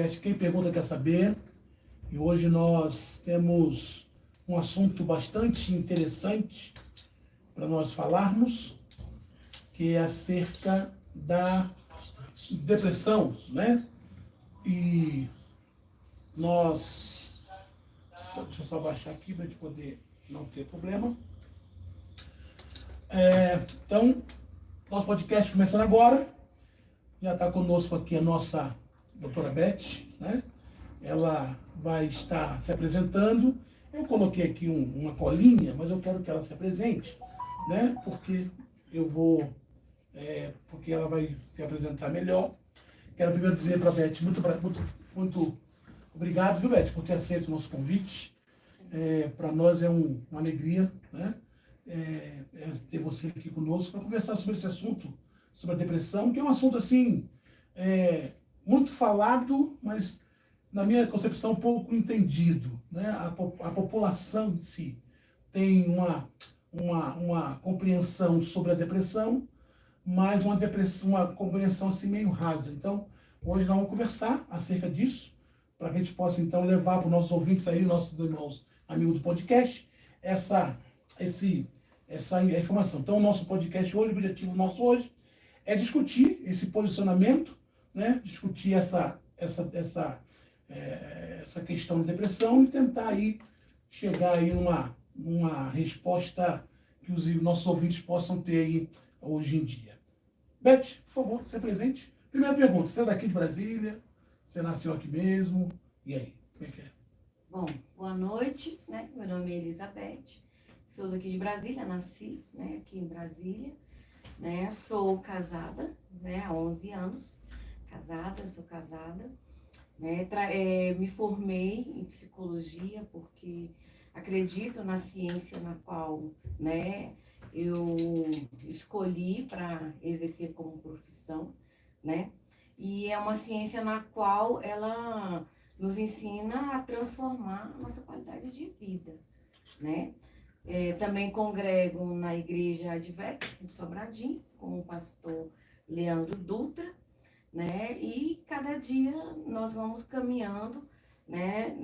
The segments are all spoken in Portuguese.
podcast Quem Pergunta Quer Saber. E hoje nós temos um assunto bastante interessante para nós falarmos, que é acerca da depressão, né? E nós... Deixa eu só baixar aqui para a gente poder não ter problema. Então, nosso podcast começando agora. Já está conosco aqui a nossa doutora Beth, né? Ela vai estar se apresentando. Eu coloquei aqui uma colinha, mas eu quero que ela se apresente, né? Porque porque ela vai se apresentar melhor. Quero primeiro dizer para a Beth, muito obrigado, viu, Beth, por ter aceito o nosso convite. Para nós é uma alegria, né? Ter você aqui conosco para conversar sobre esse assunto, sobre a depressão, que é um assunto assim, muito falado, mas na minha concepção pouco entendido, né? A população em si tem uma compreensão sobre a depressão, mas uma compreensão assim meio rasa. Então, hoje nós vamos conversar acerca disso, para que a gente possa então levar para os nossos ouvintes aí, nossos irmãos amigos do podcast, essa informação. Então, o nosso podcast hoje, o objetivo nosso hoje é discutir esse posicionamento, né? Discutir essa questão da depressão e tentar aí chegar aí numa resposta que os nossos ouvintes possam ter aí hoje em dia. Beth, por favor, se apresente. Primeira pergunta, você é daqui de Brasília? Você nasceu aqui mesmo? E aí, como é que é? Bom, boa noite, né? Meu nome é Elizabeth, sou daqui de Brasília, nasci, né, aqui em Brasília, né? Sou casada, né, há 11 anos, sou casada, né? Me formei em psicologia porque acredito na ciência na qual, né, eu escolhi para exercer como profissão, né? E é uma ciência na qual ela nos ensina a transformar a nossa qualidade de vida, né? Também congrego na Igreja Advec de Sobradinho, com o pastor Leandro Dutra, né? E cada dia nós vamos caminhando, né,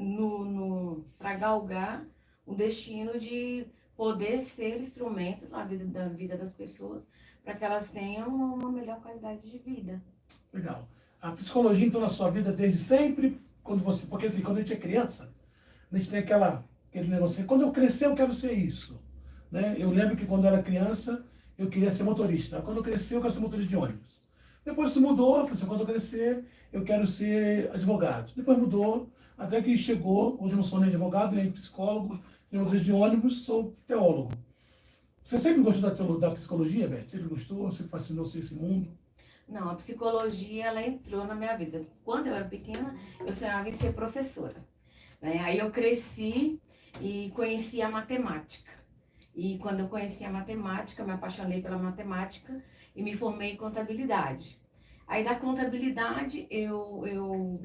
para galgar o destino de poder ser instrumento na vida das pessoas, para que elas tenham uma melhor qualidade de vida. Legal. A psicologia entrou na sua vida desde sempre, porque assim, quando a gente é criança, a gente tem aquele negócio assim, quando eu crescer eu quero ser isso, né? Eu lembro que quando eu era criança, eu queria ser motorista. Quando eu crescer, eu quero ser motorista de ônibus. Depois isso mudou, eu falei assim, quando eu crescer, eu quero ser advogado. Depois mudou, até que chegou, hoje eu não sou nem advogado, nem psicólogo, nem motorista de ônibus, sou teólogo. Você sempre gostou da psicologia, Beth? Sempre gostou? Sempre fascinou-se esse mundo? Não, a psicologia, ela entrou na minha vida. Quando eu era pequena, eu sonhava em ser professora, né? Aí eu cresci e conheci a matemática. E quando eu conheci a matemática, eu me apaixonei pela matemática e me formei em contabilidade. Aí da contabilidade, eu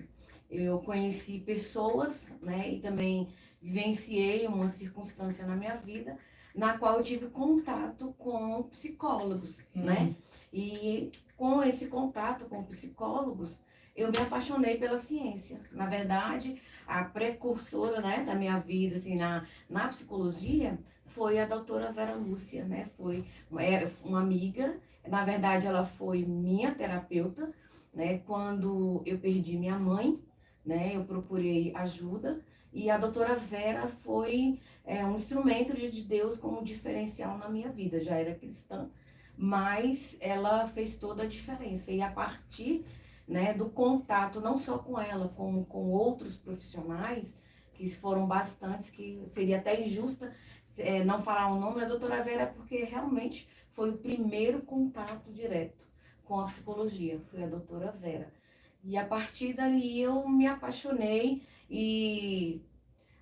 conheci pessoas, né? E também vivenciei uma circunstância na minha vida, na qual eu tive contato com psicólogos, né? E com esse contato com psicólogos, eu me apaixonei pela ciência. Na verdade, a precursora, né, da minha vida assim, na psicologia foi a doutora Vera Lúcia, né? Foi uma amiga, na verdade ela foi minha terapeuta, né? Quando eu perdi minha mãe, né, eu procurei ajuda, e a doutora Vera foi um instrumento de Deus como diferencial na minha vida. Já era cristã, mas ela fez toda a diferença. E a partir, né, do contato, não só com ela, como com outros profissionais, que foram bastantes, que seria até injusta não falar o nome da doutora Vera, porque realmente foi o primeiro contato direto com a psicologia, foi a doutora Vera. E a partir dali eu me apaixonei e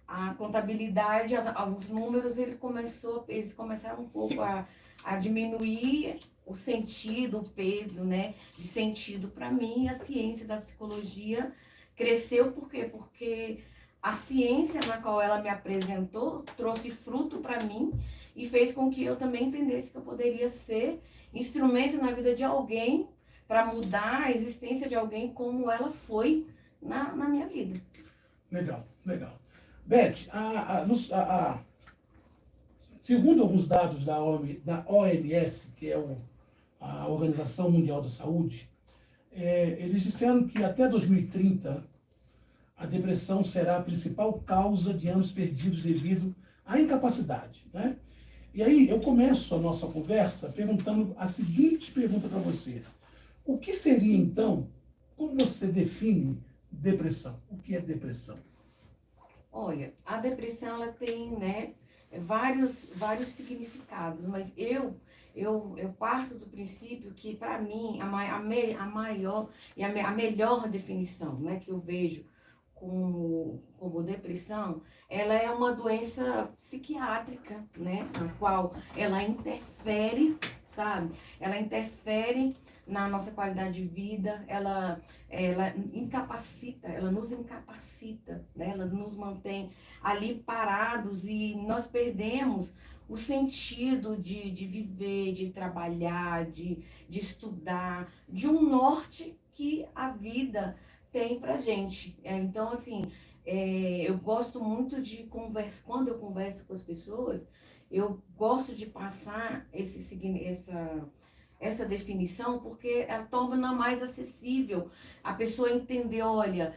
a contabilidade, os números, eles começaram um pouco a diminuir o sentido, o peso, né, de sentido para mim. A ciência da psicologia cresceu, por quê? Porque a ciência na qual ela me apresentou trouxe fruto para mim e fez com que eu também entendesse que eu poderia ser instrumento na vida de alguém para mudar a existência de alguém como ela foi na Legal, legal. Beth, segundo alguns dados da OMS, que é a Organização Mundial da Saúde, eles disseram que até 2030 a depressão será a principal causa de anos perdidos devido à incapacidade, né? E aí eu começo a nossa conversa perguntando a seguinte pergunta para você. O que seria, então, como você define depressão? O que é depressão? Olha, a depressão ela tem, né, vários significados, mas eu parto do princípio que, para mim, a maior e a melhor definição, né, que eu vejo como depressão, ela é uma doença psiquiátrica, né, na qual ela interfere, sabe? Ela interfere na nossa qualidade de vida, ela incapacita, ela nos incapacita, né? Ela nos mantém ali parados e nós perdemos o sentido de viver, de trabalhar, de estudar, de um norte que a vida tem pra gente. Então, assim, eu gosto muito de conversar, quando eu converso com as pessoas, eu gosto de passar essa definição, porque ela torna mais acessível a pessoa entender, olha,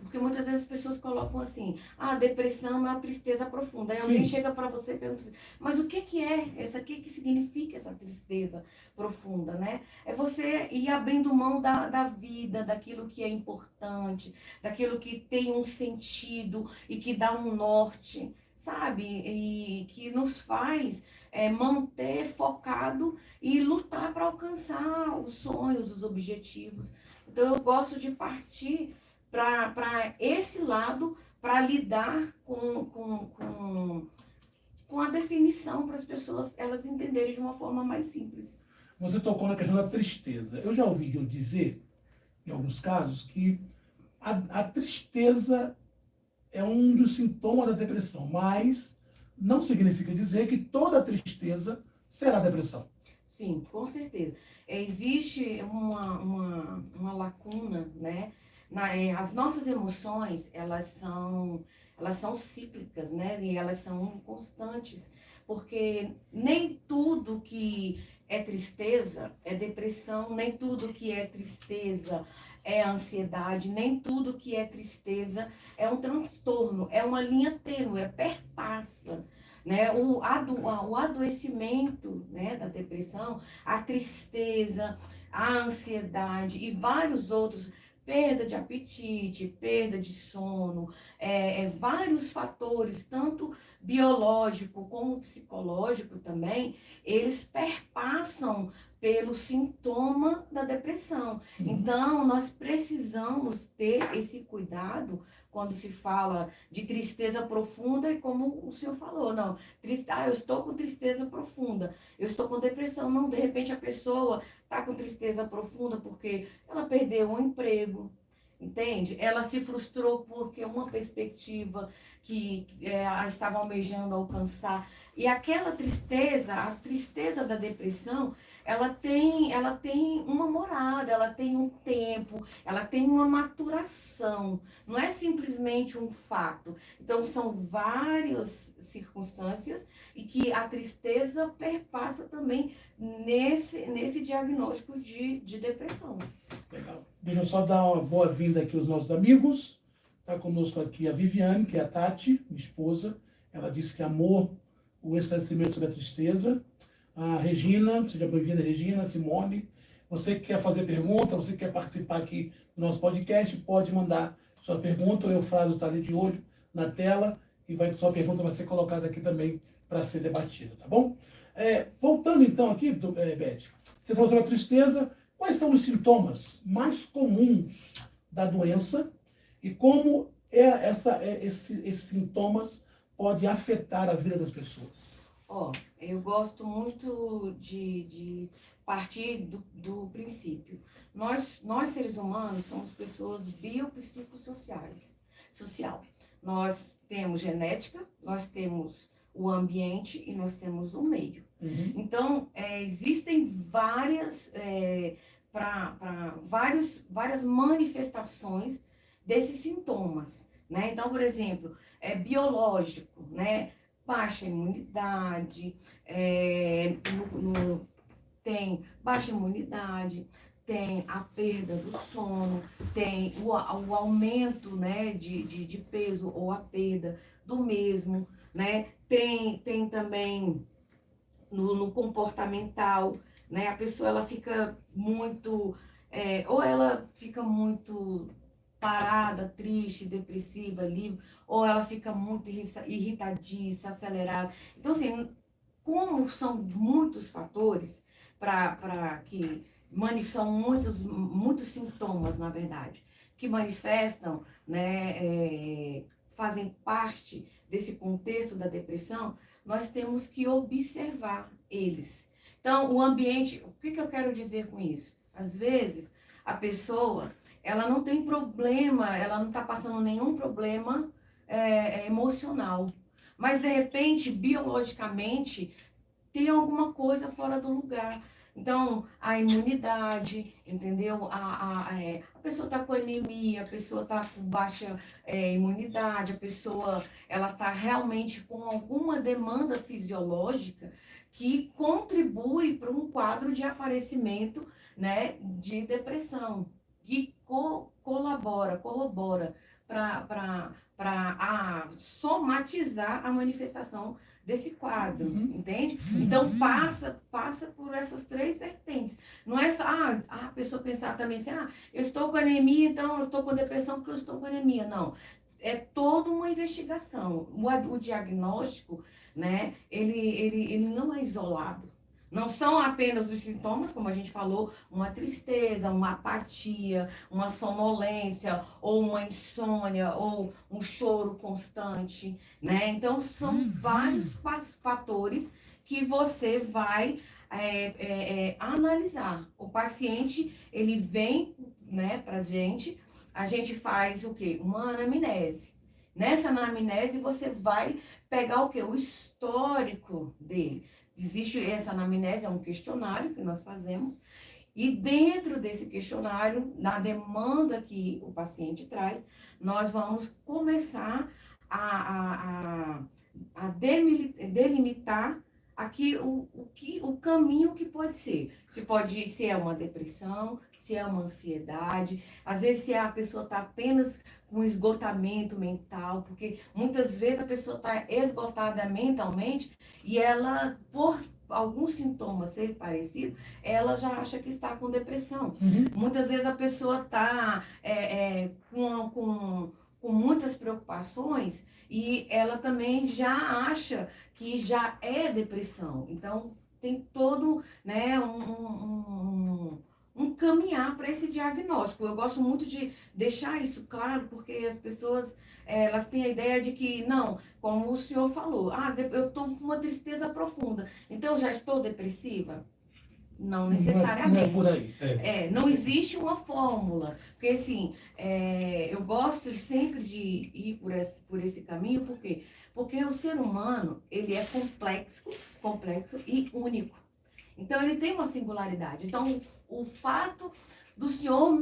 porque muitas vezes as pessoas colocam assim, depressão é uma tristeza profunda. Aí alguém chega para você e pergunta assim, mas o que é essa, o que significa essa tristeza profunda, né? É você ir abrindo mão da vida, daquilo que é importante, daquilo que tem um sentido e que dá um norte, sabe? E que nos faz manter focado e lutar para alcançar os sonhos, os objetivos. Então eu gosto de partir para esse lado, para lidar com a definição, para as pessoas elas entenderem de uma forma mais simples. Você tocou na questão da tristeza. Eu já ouvi eu dizer, em alguns casos, que a tristeza é um dos sintomas da depressão, mas não significa dizer que toda tristeza será depressão. Sim, com certeza. Existe uma lacuna, né? As nossas emoções, elas são cíclicas, né? E elas são constantes, porque nem tudo que é tristeza é depressão, nem tudo que é tristeza é ansiedade, nem tudo que é tristeza é um transtorno, é uma linha tênue, perpassa. Né? O adoecimento, né, da depressão, a tristeza, a ansiedade e vários outros, perda de apetite, perda de sono, vários fatores, tanto biológico como psicológico também, eles perpassam pelo sintoma da depressão. Então, nós precisamos ter esse cuidado quando se fala de tristeza profunda, e como o senhor falou, não, eu estou com tristeza profunda, eu estou com depressão, não, de repente a pessoa está com tristeza profunda porque ela perdeu um emprego, entende? Ela se frustrou porque uma perspectiva que estava almejando alcançar, e aquela tristeza, a tristeza da depressão, ela tem uma morada, ela tem um tempo, ela tem uma maturação. Não é simplesmente um fato. Então, são várias circunstâncias e que a tristeza perpassa também nesse diagnóstico de depressão. Legal. Deixa eu só dar uma boa-vinda aqui aos nossos amigos. Está conosco aqui a Viviane, que é a Tati, minha esposa. Ela disse que amou o esclarecimento sobre a tristeza. A Regina, seja bem-vinda, Regina, Simone. Você que quer fazer pergunta, você que quer participar aqui do nosso podcast, pode mandar sua pergunta. O Eufrásio está ali de olho na tela e sua pergunta vai ser colocada aqui também para ser debatida, tá bom? Voltando então aqui, Beth, você falou sobre a tristeza. Quais são os sintomas mais comuns da doença e como esses sintomas podem afetar a vida das pessoas? Eu gosto muito de partir do princípio. Nós, seres humanos, somos pessoas biopsicossociais. Nós temos genética, nós temos o ambiente e nós temos o meio. Uhum. Então, existem várias manifestações desses sintomas, né? Então, por exemplo, é biológico, né? Baixa imunidade, tem baixa imunidade, tem a perda do sono, tem o aumento, né, de peso ou a perda do mesmo, né? Tem também no comportamental, né? A pessoa ela fica muito, ou ela fica muito parada, triste, depressiva, livre, ou ela fica muito irritadiça, acelerada. Então, assim, como são muitos fatores para que são muitos sintomas, na verdade, que manifestam, né, fazem parte desse contexto da depressão, nós temos que observar eles. Então, o ambiente, o que eu quero dizer com isso? Às vezes, a pessoa, ela não tem problema, ela não está passando nenhum problema emocional, mas, de repente, biologicamente, tem alguma coisa fora do lugar. Então, a imunidade, entendeu? A pessoa está com anemia, a pessoa está com baixa imunidade, a pessoa ela está realmente com alguma demanda fisiológica que contribui para um quadro de aparecimento, né, de depressão, que corrobora para somatizar a manifestação desse quadro, entende? Então, passa por essas três vertentes. Não é só, a pessoa pensar também assim, eu estou com anemia, então eu estou com depressão porque eu estou com anemia. Não, é toda uma investigação. O diagnóstico, né, ele não é isolado. Não são apenas os sintomas, como a gente falou, uma tristeza, uma apatia, uma sonolência, ou uma insônia, ou um choro constante, né? Então, são vários fatores que você vai analisar. O paciente, ele vem, né, pra gente, a gente faz o quê? Uma anamnese. Nessa anamnese, você vai pegar o quê? O histórico dele. Existe essa anamnese, é um questionário que nós fazemos, e dentro desse questionário, na demanda que o paciente traz, nós vamos começar a delimitar aqui o caminho que pode ser. Se é uma depressão, se é uma ansiedade, às vezes se a pessoa está apenas com esgotamento mental, porque muitas vezes a pessoa está esgotada mentalmente e ela, por alguns sintomas ser parecido, ela já acha que está com depressão. Muitas vezes a pessoa está com muitas preocupações e ela também já acha que já é depressão. Então, tem todo, né, um caminhar para esse diagnóstico. Eu gosto muito de deixar isso claro, porque as pessoas, elas têm a ideia de que, não, como o senhor falou, eu estou com uma tristeza profunda, então já estou depressiva? Não necessariamente. Não é por aí. Não existe uma fórmula. Porque, assim, eu gosto sempre de ir por esse caminho, por quê? Porque o ser humano, ele é complexo e único. Então, ele tem uma singularidade. Então, o fato do senhor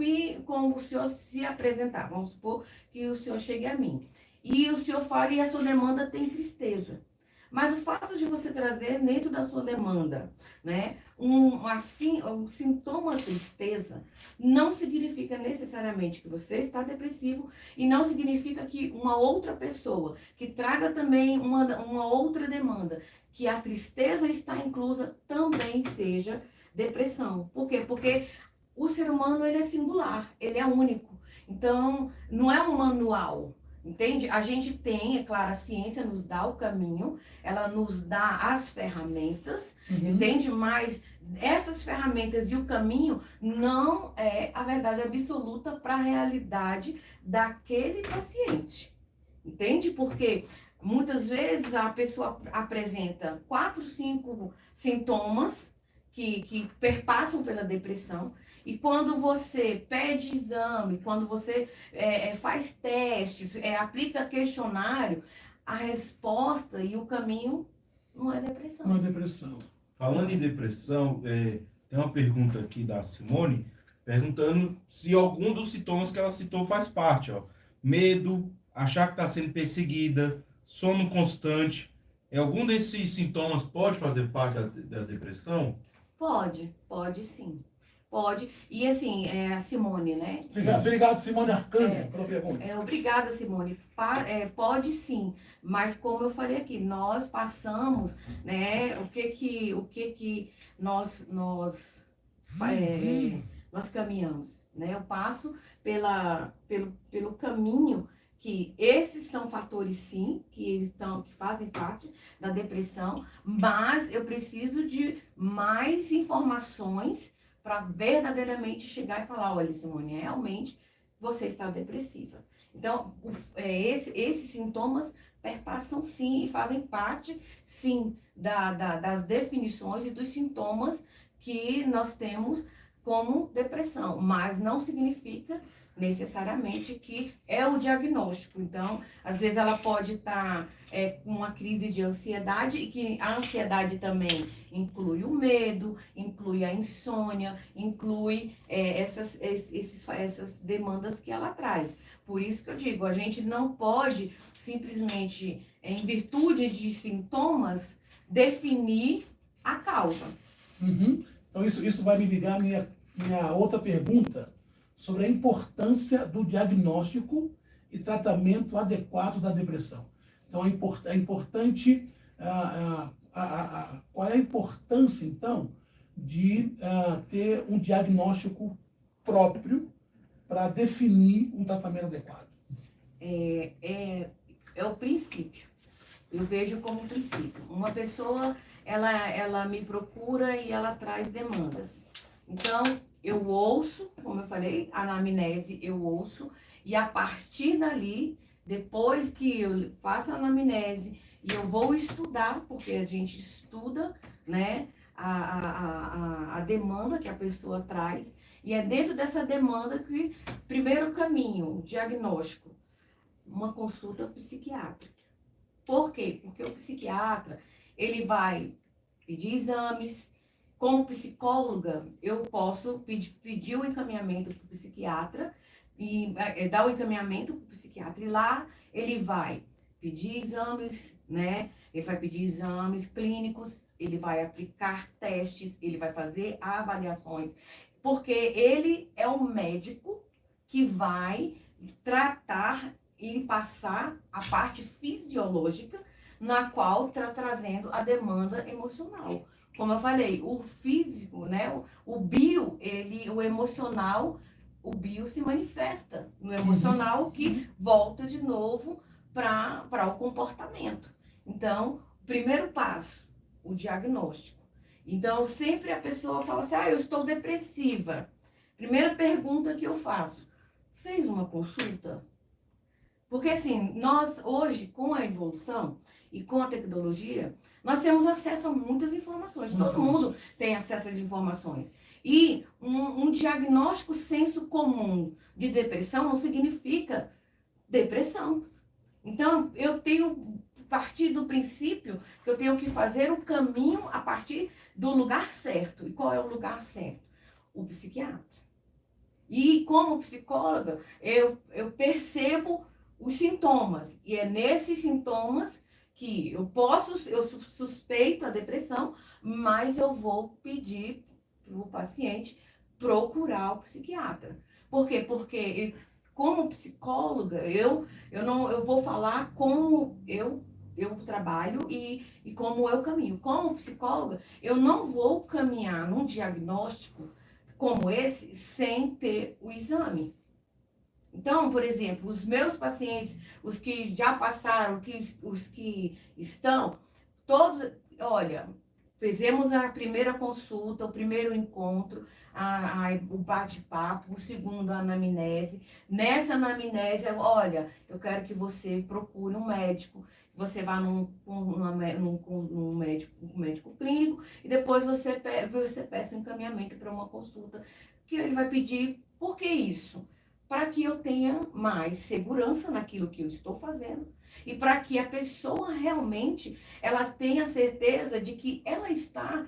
como o senhor se apresentar, vamos supor que o senhor chegue a mim, e o senhor fale e a sua demanda tem tristeza. Mas o fato de você trazer dentro da sua demanda, né, um sintoma tristeza, não significa necessariamente que você está depressivo e não significa que uma outra pessoa que traga também uma outra demanda, que a tristeza está inclusa, também seja depressão. Por quê? Porque o ser humano, ele é singular, ele é único. Então, não é um manual. Entende? A gente tem, é claro, a ciência nos dá o caminho, ela nos dá as ferramentas, entende? Mas essas ferramentas e o caminho não é a verdade absoluta para a realidade daquele paciente. Entende? Porque muitas vezes a pessoa apresenta 4, 5 sintomas que perpassam pela depressão. E quando você pede exame, quando você faz testes, aplica questionário, a resposta e o caminho não é depressão. Não é depressão. Falando em depressão, tem uma pergunta aqui da Simone. perguntando se algum dos sintomas que ela citou faz parte, ó. Medo, achar que está sendo perseguida, sono constante. Algum desses sintomas pode fazer parte da depressão? Pode sim. Pode. E assim, a Simone, né? Obrigado, Simone Arcanjo, pela pergunta. Obrigada, Simone. Pode sim, mas como eu falei aqui, nós passamos, né? O que nós caminhamos, né? Eu passo pelo caminho que esses são fatores sim, que fazem parte da depressão, mas eu preciso de mais informações para verdadeiramente chegar e falar, olha, Simone, realmente você está depressiva. Então, esses sintomas perpassam sim e fazem parte sim das definições e dos sintomas que nós temos como depressão, mas não significa necessariamente que é o diagnóstico. Então, às vezes ela pode estar com uma crise de ansiedade, e que a ansiedade também inclui o medo, inclui a insônia, inclui essas demandas que ela traz. Por isso que eu digo, a gente não pode simplesmente, em virtude de sintomas, definir a causa. Uhum. Então, isso vai me ligar à minha outra pergunta sobre a importância do diagnóstico e tratamento adequado da depressão. Então, é importante, qual é a importância, então, de ter um diagnóstico próprio para definir um tratamento adequado? É o princípio. Eu vejo como um princípio. Uma pessoa, ela me procura e ela traz demandas. Então, eu ouço, como eu falei, a anamnese eu ouço, e a partir dali, depois que eu faço a anamnese, e eu vou estudar, porque a gente estuda, né, a demanda que a pessoa traz, e é dentro dessa demanda que, primeiro caminho, diagnóstico, uma consulta psiquiátrica. Por quê? Porque o psiquiatra, ele vai pedir exames. Como psicóloga, eu posso pedir o encaminhamento para o psiquiatra e dar o encaminhamento para o psiquiatra. E lá ele vai pedir exames, né? Ele vai pedir exames clínicos, ele vai aplicar testes, ele vai fazer avaliações, porque ele é o médico que vai tratar e passar a parte fisiológica, na qual está trazendo a demanda emocional. Como eu falei, o físico, né, o bio, o emocional, o bio se manifesta no emocional, que volta de novo para o comportamento. Então, o primeiro passo, o diagnóstico. Então, sempre a pessoa fala assim, eu estou depressiva. Primeira pergunta que eu faço, fez uma consulta? Porque assim, nós hoje, com a evolução e com a tecnologia, nós temos acesso a muitas informações. Todo mundo tem acesso às informações. E um diagnóstico senso comum de depressão não significa depressão. Então, eu tenho partir do princípio que eu tenho que fazer o caminho a partir do lugar certo. E qual é o lugar certo? O psiquiatra. E como psicóloga, eu percebo os sintomas. E é nesses sintomas que eu suspeito a depressão, mas eu vou pedir para o paciente procurar o psiquiatra. Por quê? Porque como psicóloga, eu vou falar como eu trabalho e como eu caminho. Como psicóloga, eu não vou caminhar num diagnóstico como esse sem ter o exame. Então, por exemplo, os meus pacientes, os que já passaram, os que estão, todos, olha, fizemos a primeira consulta, o primeiro encontro, o bate-papo, o segundo, a anamnese. Nessa anamnese, olha, eu quero que você procure um médico, você vá num médico clínico e depois você peça um encaminhamento para uma consulta, que ele vai pedir, por que isso? Para que eu tenha mais segurança naquilo que eu estou fazendo e para que a pessoa realmente ela tenha certeza de que ela está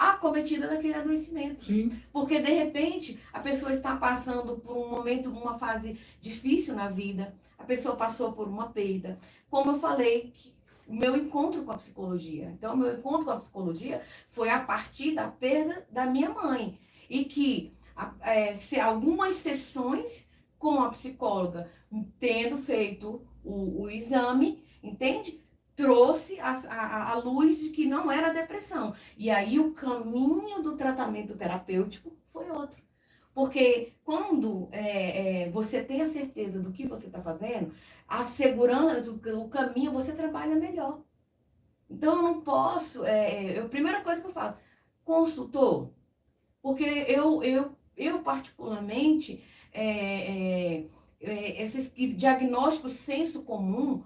acometida daquele adoecimento. Sim. Porque, de repente, a pessoa está passando por um momento, uma fase difícil na vida, a pessoa passou por uma perda. Como eu falei, o meu encontro com a psicologia. Então, o meu encontro com a psicologia foi a partir da perda da minha mãe. E que se algumas sessões com a psicóloga, tendo feito o exame, entende? Trouxe a luz de que não era depressão. E aí o caminho do tratamento terapêutico foi outro. Porque quando você tem a certeza do que você está fazendo, a segurança, o caminho, você trabalha melhor. Então eu não posso, a primeira coisa que eu faço, consultor, porque eu particularmente, esses diagnósticos senso comum,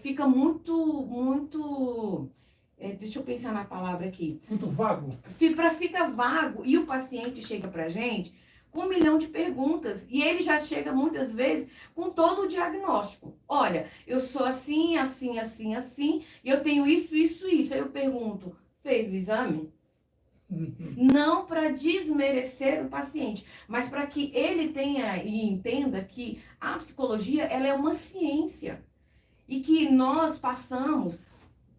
fica muito, deixa eu pensar na palavra aqui. Muito vago. Fica vago e o paciente chega pra gente com 1 milhão de perguntas e ele já chega muitas vezes com todo o diagnóstico. Olha, eu sou assim, assim, assim, assim, e eu tenho isso, isso, isso. Aí eu pergunto, fez o exame? Não para desmerecer o paciente, mas para que ele tenha e entenda que a psicologia ela é uma ciência. E que nós passamos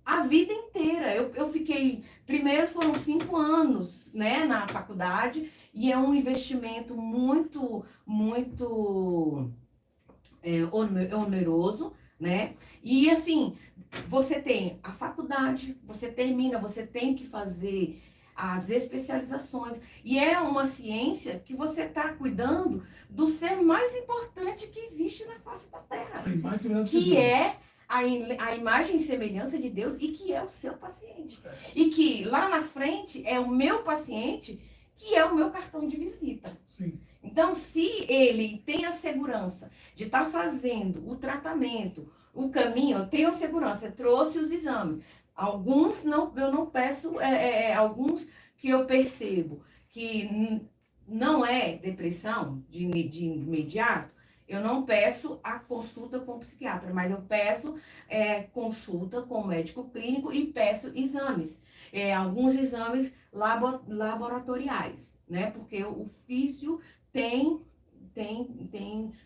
a vida inteira. Eu fiquei, primeiro foram 5 anos, né, na faculdade, e é um investimento muito oneroso, né? E assim, você tem a faculdade, você termina, você tem que fazer as especializações. E é uma ciência que você está cuidando do ser mais importante que existe na face da Terra. Que é a imagem e semelhança de Deus e que é o seu paciente. E que lá na frente é o meu paciente que é o meu cartão de visita. Sim. Então, se ele tem a segurança de estar fazendo o tratamento, o caminho, eu tenho a segurança, eu trouxe os exames. Alguns não, eu não peço, alguns que eu percebo que não é depressão de imediato, eu não peço a consulta com o psiquiatra, mas eu peço consulta com o médico clínico e peço exames. Alguns exames laboratoriais, né? Porque o físio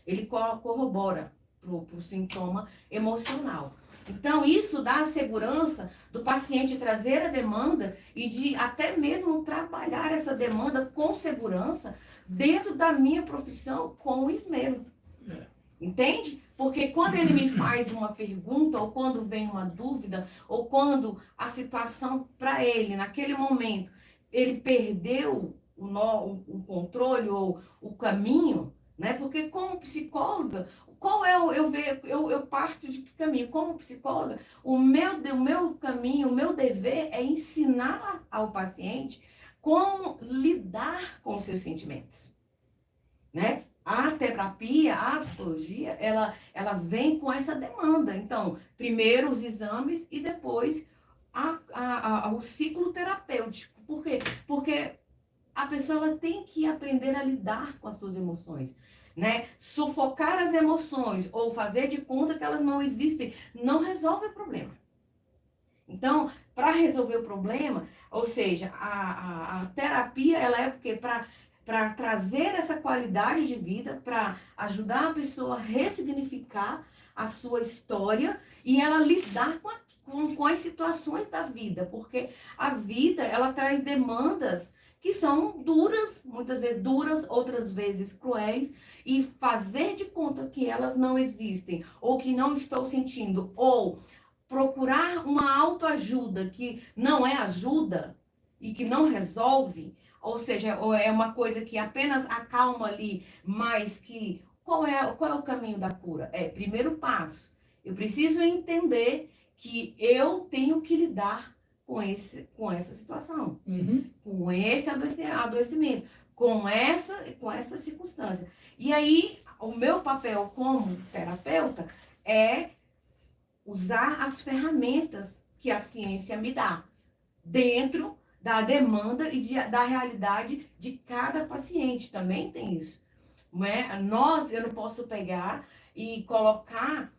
ele corrobora para o sintoma emocional. Então, isso dá a segurança do paciente trazer a demanda e de até mesmo trabalhar essa demanda com segurança dentro da minha profissão com esmero. Entende? Porque quando ele me faz uma pergunta, ou quando vem uma dúvida, ou quando a situação para ele, naquele momento, ele perdeu o controle ou o caminho, né? Porque como psicóloga, qual é eu parto de que caminho? Como psicóloga, o meu caminho, o meu dever é ensinar ao paciente como lidar com os seus sentimentos, né? A terapia, a psicologia, ela vem com essa demanda. Então, primeiro os exames e depois o ciclo terapêutico. Por quê? Porque a pessoa ela tem que aprender a lidar com as suas emoções, né? Sufocar as emoções ou fazer de conta que elas não existem não resolve o problema. Então, para resolver o problema, ou seja, a terapia ela é porque para trazer essa qualidade de vida, para ajudar a pessoa a ressignificar a sua história e ela lidar com as situações da vida, porque a vida ela traz demandas que são duras, muitas vezes duras, outras vezes cruéis, e fazer de conta que elas não existem, ou que não estou sentindo, ou procurar uma autoajuda que não é ajuda e que não resolve, ou seja, é uma coisa que apenas acalma ali, mas que qual é o caminho da cura? Primeiro passo, eu preciso entender que eu tenho que lidar com essa situação, com esse adoecimento, com essa circunstância. E aí, o meu papel como terapeuta é usar as ferramentas que a ciência me dá, dentro da demanda e da realidade de cada paciente. Também tem isso. Não é? Eu não posso pegar e colocar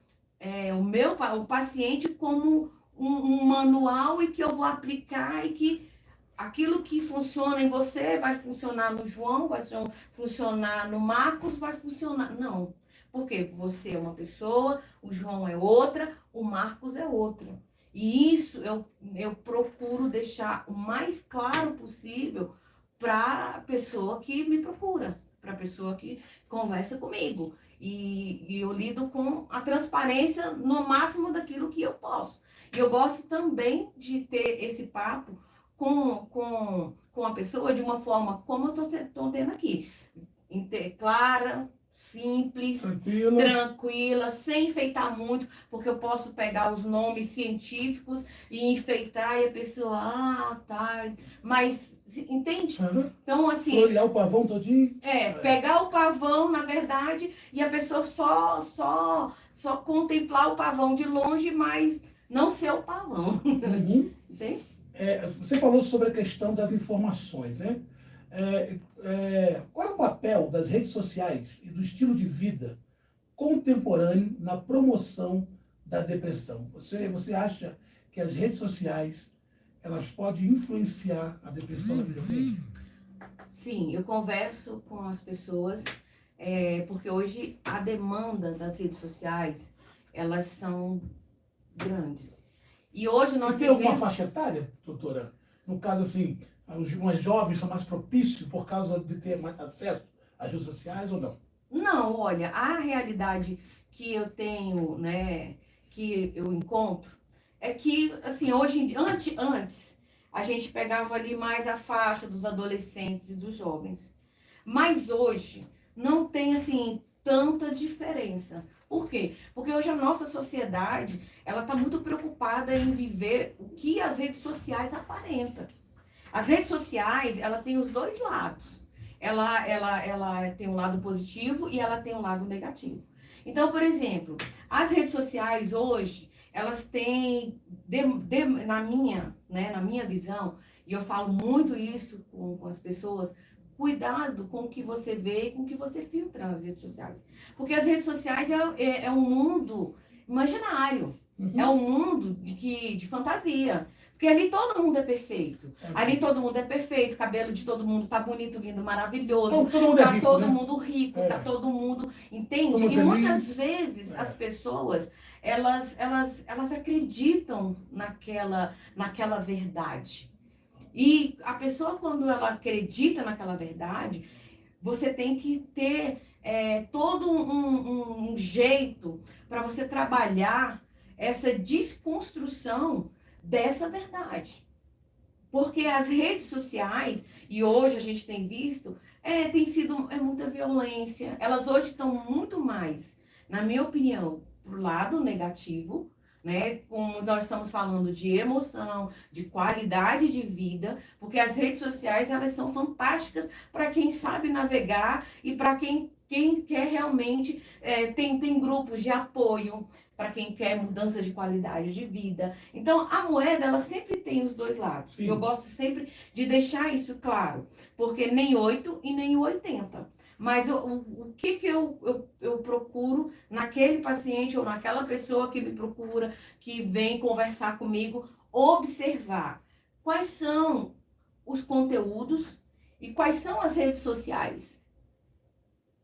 o paciente como um manual e que eu vou aplicar e que aquilo que funciona em você vai funcionar no João, vai funcionar no Marcos, vai funcionar. Não. Porque você é uma pessoa, o João é outra, o Marcos é outra. E isso eu procuro deixar o mais claro possível para a pessoa que me procura, para a pessoa que conversa comigo. E eu lido com a transparência no máximo daquilo que eu posso. E eu gosto também de ter esse papo com a pessoa de uma forma como eu estou tendo aqui. Clara, simples, tranquila, sem enfeitar muito, porque eu posso pegar os nomes científicos e enfeitar e a pessoa, tá, mas, entende? Uhum. Então, assim... Olhar o pavão todinho. Pegar o pavão, na verdade, e a pessoa só contemplar o pavão de longe, mas não ser o pavão. Uhum. Entende? Você falou sobre a questão das informações, né? Qual é o papel das redes sociais e do estilo de vida contemporâneo na promoção da depressão? Você acha que as redes sociais elas podem influenciar a depressão na vida de alguém? Sim, eu converso com as pessoas, porque hoje a demanda das redes sociais, elas são grandes. E hoje nós tem alguma faixa etária, doutora? No caso, assim, os mais jovens são mais propícios por causa de ter mais acesso às redes sociais ou não? Não, olha, a realidade que eu tenho, né, que eu encontro, é que, assim, hoje, antes, a gente pegava ali mais a faixa dos adolescentes e dos jovens. Mas hoje, não tem, assim, tanta diferença. Por quê? Porque hoje a nossa sociedade, ela está muito preocupada em viver o que as redes sociais aparentam. As redes sociais, ela tem os dois lados. Ela tem um lado positivo e ela tem um lado negativo. Então, por exemplo, as redes sociais hoje, elas têm, na minha visão, e eu falo muito isso com as pessoas, cuidado com o que você vê e com o que você filtra nas redes sociais. Porque as redes sociais é um mundo imaginário. Uhum. É um mundo de fantasia. Porque ali todo mundo é perfeito. Ali todo mundo é perfeito, o cabelo de todo mundo tá bonito, lindo, maravilhoso. Então, todo mundo tá é rico, todo né? mundo rico, tá todo mundo... Entende? Todo mundo E feliz. muitas vezes as pessoas, elas acreditam naquela verdade. E a pessoa, quando ela acredita naquela verdade, você tem que ter todo um jeito para você trabalhar essa desconstrução dessa verdade. Porque as redes sociais, e hoje a gente tem visto, tem sido muita violência. Elas hoje estão muito mais, na minha opinião, pro lado negativo, né? Como nós estamos falando de emoção, de qualidade de vida, porque as redes sociais, elas são fantásticas para quem sabe navegar e para quem quer realmente, tem grupos de apoio, para quem quer mudança de qualidade de vida. Então, a moeda, ela sempre tem os dois lados. Sim. Eu gosto sempre de deixar isso claro, porque nem 8 e nem 80. Mas o que eu procuro naquele paciente ou naquela pessoa que me procura, que vem conversar comigo, observar quais são os conteúdos e quais são as redes sociais.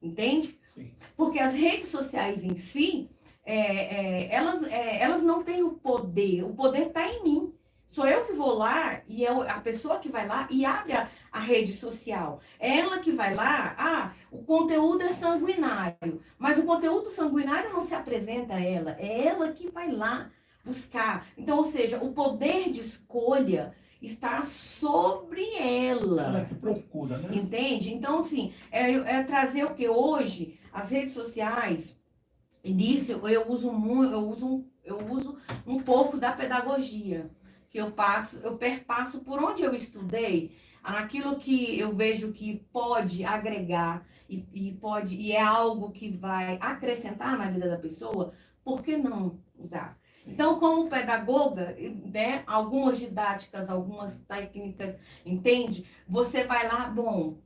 Entende? Sim. Porque as redes sociais em si, elas não têm o poder está em mim. Sou eu que vou lá e é a pessoa que vai lá e abre a rede social. É ela que vai lá, o conteúdo é sanguinário, mas o conteúdo sanguinário não se apresenta a ela, é ela que vai lá buscar. Então, ou seja, o poder de escolha está sobre ela. Ela que procura, né? Entende? Então, assim, trazer o que hoje, as redes sociais, e nisso eu uso um pouco da pedagogia, que eu perpasso por onde eu estudei, naquilo que eu vejo que pode agregar e é algo que vai acrescentar na vida da pessoa, por que não usar? Sim. Então, como pedagoga, né, algumas didáticas, algumas técnicas, entende? Você vai lá,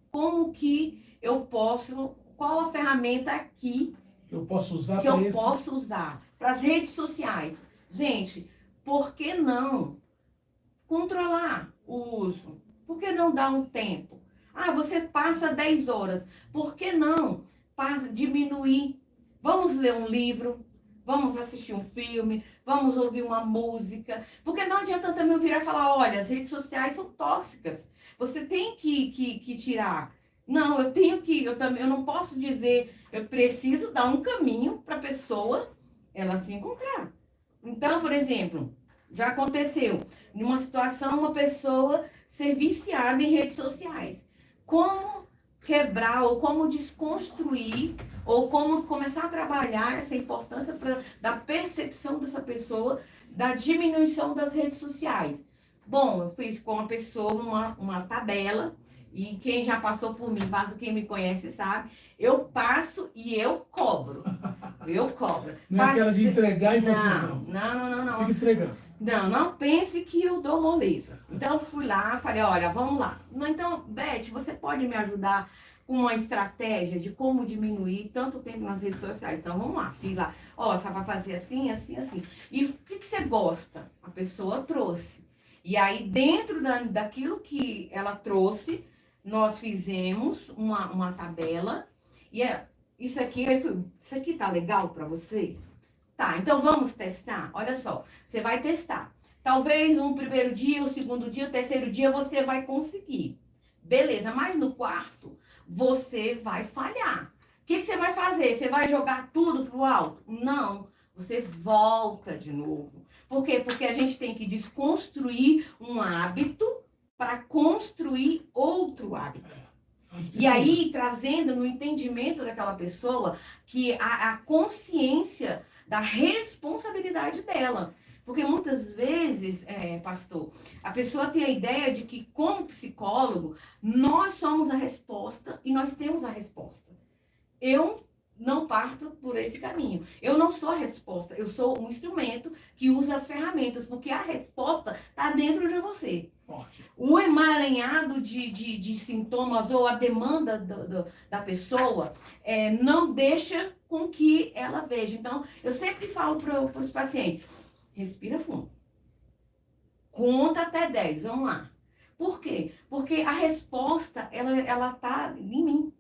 como que eu posso, qual a ferramenta aqui eu posso usar que eu posso usar para as redes sociais? Gente, por que não controlar o uso? Por que não dar um tempo? Ah, você passa 10 horas. Por que não diminuir? Vamos ler um livro, vamos assistir um filme, vamos ouvir uma música. Porque não adianta também eu virar e falar, olha, as redes sociais são tóxicas. Você tem que tirar. Não, eu não posso dizer, eu preciso dar um caminho para a pessoa ela se encontrar. Então, por exemplo, já aconteceu, numa situação, uma pessoa ser viciada em redes sociais. Como quebrar, ou como desconstruir, ou como começar a trabalhar essa importância da percepção dessa pessoa, da diminuição das redes sociais. Bom, eu fiz com a pessoa uma tabela, e quem já passou por mim, quem me conhece sabe, eu passo e eu cobro. Eu cobro. Não é aquela de entregar e fazer, Não. Fica entregando. Não pense que eu dou moleza. Então, fui lá, falei, olha, vamos lá. Então, Beth, você pode me ajudar com uma estratégia de como diminuir tanto tempo nas redes sociais? Então, vamos lá. Fui lá. Ó, você vai fazer assim, assim, assim. E o que você gosta? A pessoa trouxe. E aí, dentro daquilo que ela trouxe, nós fizemos uma tabela. E isso aqui tá legal para você? Tá, então vamos testar? Olha só, você vai testar. Talvez um primeiro dia, o segundo dia, o terceiro dia você vai conseguir. Beleza, mas no quarto você vai falhar. O que você vai fazer? Você vai jogar tudo pro alto? Não, você volta de novo. Por quê? Porque a gente tem que desconstruir um hábito para construir outro hábito. E aí, trazendo no entendimento daquela pessoa que a consciência da responsabilidade dela. Porque muitas vezes, pastor, a pessoa tem a ideia de que, como psicólogo, nós somos a resposta e nós temos a resposta. Eu não parto por esse caminho. Eu não sou a resposta, eu sou um instrumento que usa as ferramentas, porque a resposta está dentro de você. Forte. O emaranhado de sintomas ou a demanda da pessoa não deixa com que ela veja. Então, eu sempre falo para os pacientes, respira fundo. Conta até 10, vamos lá. Por quê? Porque a resposta, ela está em mim.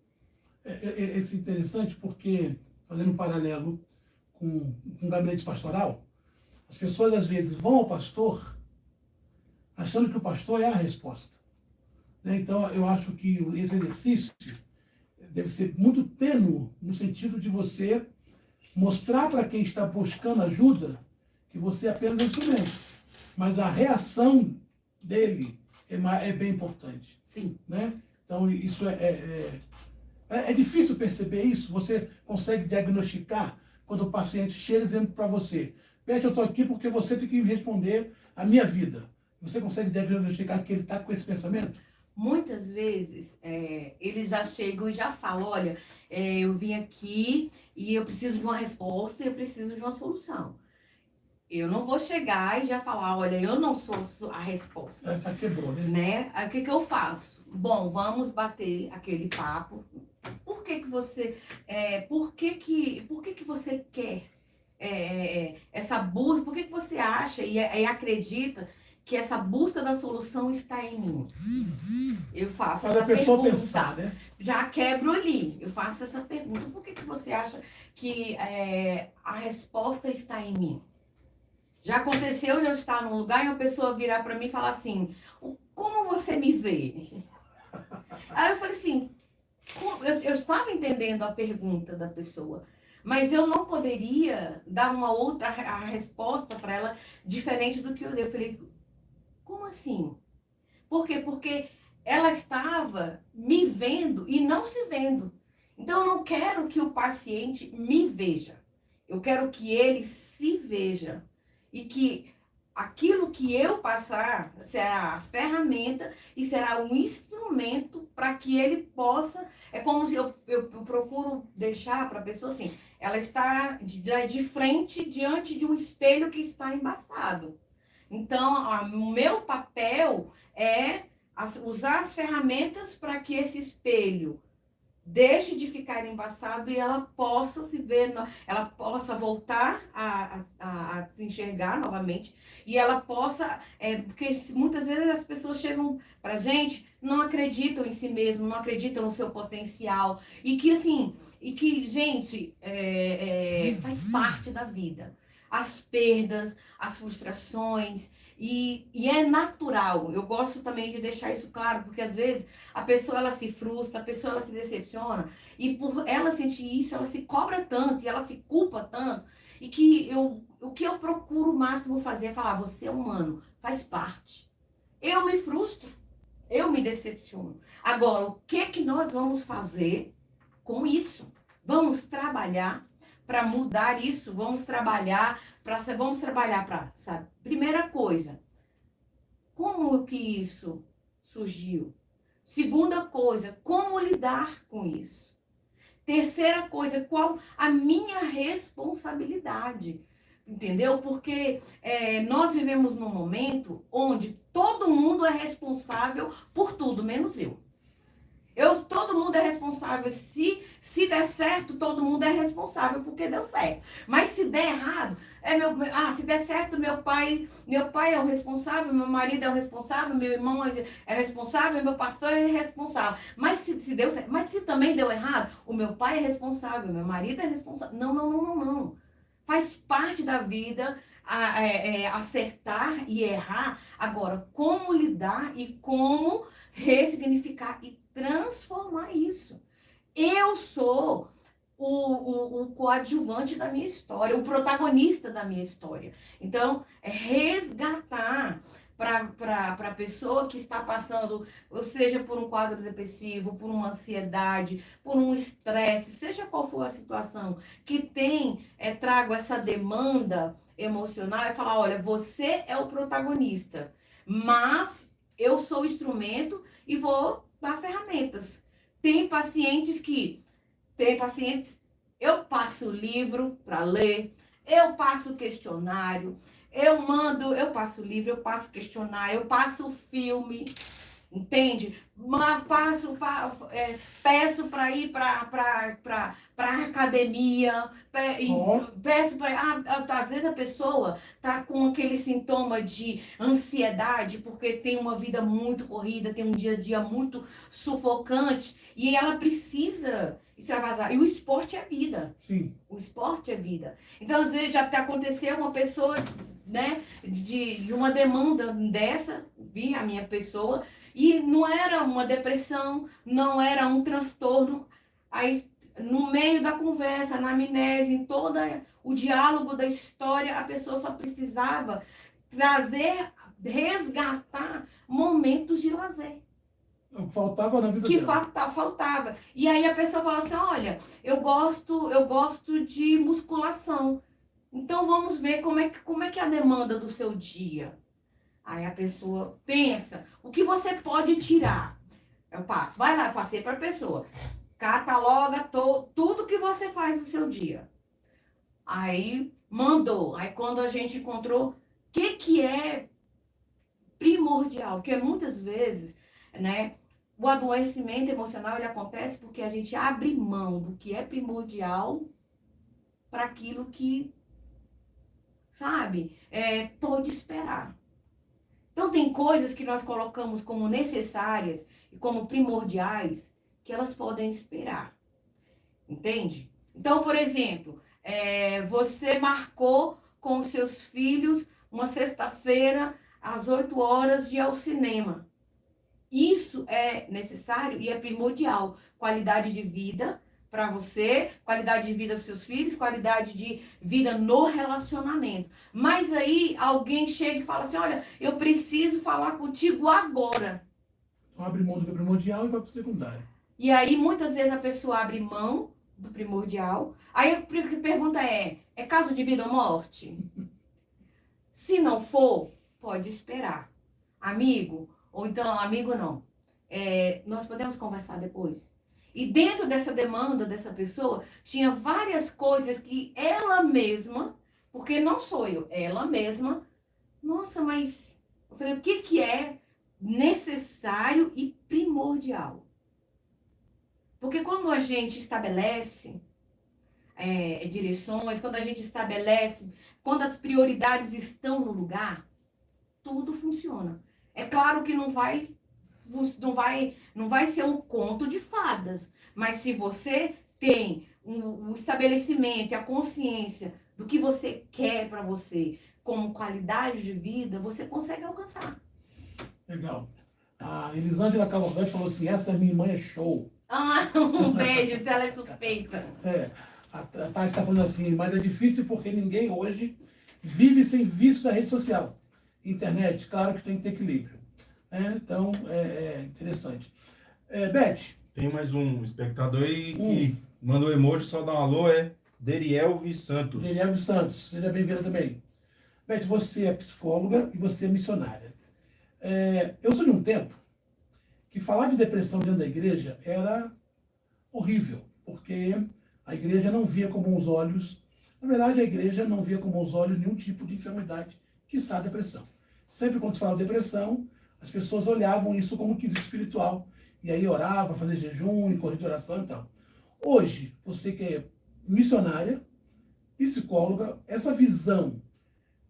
É interessante porque, fazendo um paralelo com um gabinete pastoral, as pessoas às vezes vão ao pastor achando que o pastor é a resposta. Né? Então, eu acho que esse exercício deve ser muito tênue, no sentido de você mostrar para quem está buscando ajuda que você é apenas um instrumento. Mas a reação dele é bem importante. Sim. Né? Então, isso é difícil perceber isso. Você consegue diagnosticar quando o paciente chega dizendo para você, Beth, eu estou aqui porque você tem que responder a minha vida. Você consegue diagnosticar que ele está com esse pensamento? Muitas vezes, eles já chegam e já falam, olha, eu vim aqui e eu preciso de uma resposta e eu preciso de uma solução. Eu não vou chegar e já falar, olha, eu não sou a resposta. Já quebrou, né? Aí o que eu faço? Bom, vamos bater aquele papo. Por que você quer essa busca? Por que você acha e acredita que essa busca da solução está em mim? Eu faço Faz essa a pessoa pergunta. pensar, né? Já quebro ali. Eu faço essa pergunta. Por que você acha que a resposta está em mim? Já aconteceu de eu estar num lugar e uma pessoa virar para mim e falar assim, como você me vê? Aí eu falei assim, eu estava entendendo a pergunta da pessoa, mas eu não poderia dar uma outra a resposta para ela diferente do que eu dei. Eu falei, como assim? Por quê? Porque ela estava me vendo e não se vendo. Então eu não quero que o paciente me veja. Eu quero que ele se veja. E que aquilo que eu passar será a ferramenta e será um instrumento para que ele possa... É como se eu procuro deixar para a pessoa assim, ela está de frente diante de um espelho que está embaçado. Então, o meu papel é usar as ferramentas para que esse espelho deixe de ficar embaçado e ela possa se ver, ela possa voltar a se se enxergar novamente e ela possa, porque muitas vezes as pessoas chegam pra gente, não acreditam em si mesmo, não acreditam no seu potencial e que assim, gente, faz parte da vida. As perdas, as frustrações, e é natural. Eu gosto também de deixar isso claro, porque às vezes a pessoa ela se frustra, a pessoa ela se decepciona, e por ela sentir isso, ela se cobra tanto, e ela se culpa tanto, e que o que eu procuro o máximo fazer é falar, você é humano, faz parte. Eu me frustro, eu me decepciono. Agora, o que nós vamos fazer com isso? Vamos trabalhar para mudar isso, vamos trabalhar para, sabe? Primeira coisa, como que isso surgiu? Segunda coisa, como lidar com isso? Terceira coisa, qual a minha responsabilidade? Entendeu? Porque nós vivemos num momento onde todo mundo é responsável por tudo, menos eu. Todo mundo é responsável. Se der certo, todo mundo é responsável porque deu certo. Mas se der errado, se der certo, meu pai é o responsável, meu marido é o responsável, meu irmão é responsável, meu pastor é responsável. Mas se deu certo, mas se também deu errado, o meu pai é responsável, meu marido é responsável. Não, não, não, não, não. Faz parte da vida acertar e errar. Agora, como lidar e como ressignificar e transformar isso. Eu sou o coadjuvante da minha história, o protagonista da minha história. Então, resgatar para a pessoa que está passando, ou seja, por um quadro depressivo, por uma ansiedade, por um estresse, seja qual for a situação, que trago essa demanda emocional, é falar, olha, você é o protagonista, mas eu sou o instrumento e vou dar ferramentas. Tem pacientes, eu passo livro para ler, eu passo questionário, eu passo livro, eu passo questionário, eu passo filme, entende? Mas peço para ir para academia, peço para... às vezes a pessoa tá com aquele sintoma de ansiedade, porque tem uma vida muito corrida, tem um dia a dia muito sufocante, e ela precisa extravasar. E o esporte é vida. Sim. O esporte é vida. Então, às vezes, já aconteceu uma pessoa, né, de uma demanda dessa, vi a minha pessoa, e não era uma depressão, não era um transtorno. Aí, no meio da conversa, na amnésia, em todo o diálogo da história, a pessoa só precisava resgatar momentos de lazer. O que faltava na vida Que dela. faltava. E aí a pessoa fala assim, olha, eu gosto de musculação. Então vamos ver como é que é a demanda do seu dia. Aí a pessoa pensa, o que você pode tirar? Eu passo, vai lá, passei para a pessoa. Cataloga tudo que você faz no seu dia. Aí mandou. Aí quando a gente encontrou, o que é primordial? Porque muitas vezes, né, o adoecimento emocional ele acontece porque a gente abre mão do que é primordial para aquilo que, sabe, pode esperar. Então, tem coisas que nós colocamos como necessárias e como primordiais que elas podem esperar. Entende? Então, por exemplo, você marcou com os seus filhos uma sexta-feira às 8 horas de ir ao cinema. Isso é necessário e é primordial. Qualidade de vida para você, qualidade de vida para seus filhos, qualidade de vida no relacionamento. Mas aí alguém chega e fala assim, olha, eu preciso falar contigo agora. Então abre mão do que é primordial e vai para o secundário. E aí muitas vezes a pessoa abre mão do primordial. Aí a pergunta é caso de vida ou morte? Se não for, pode esperar. Amigo, ou então, amigo não. Nós podemos conversar depois. E dentro dessa demanda dessa pessoa, tinha várias coisas que ela mesma, porque não sou eu, ela mesma, nossa, mas eu falei, o que é necessário e primordial? Porque quando a gente estabelece direções, quando a gente estabelece quando as prioridades estão no lugar, tudo funciona. É claro que não vai ser um conto de fadas, mas se você tem o estabelecimento e a consciência do que você quer para você como qualidade de vida, você consegue alcançar. Legal. A Elisângela Cavalcante falou assim, essa minha irmã é show. Ah, um beijo, ela é suspeita. A Tati está falando assim, mas é difícil porque ninguém hoje vive sem vício da rede social. Internet, claro que tem que ter equilíbrio. Então, é interessante. Beth. Tem mais um espectador aí que manda um emoji, só dá um alô, é Derielvi Santos. Derielvi Santos, seja bem-vinda também. Beth, você é psicóloga e você é missionária. Eu sou de um tempo que falar de depressão dentro da igreja era horrível, porque a igreja não via com os olhos, na verdade a igreja não via com os olhos nenhum tipo de enfermidade, quiçá depressão. Sempre quando se fala de depressão, as pessoas olhavam isso como um quesito espiritual, e aí orava, fazia jejum, corrida de oração e tal. Hoje, você que é missionária, psicóloga, essa visão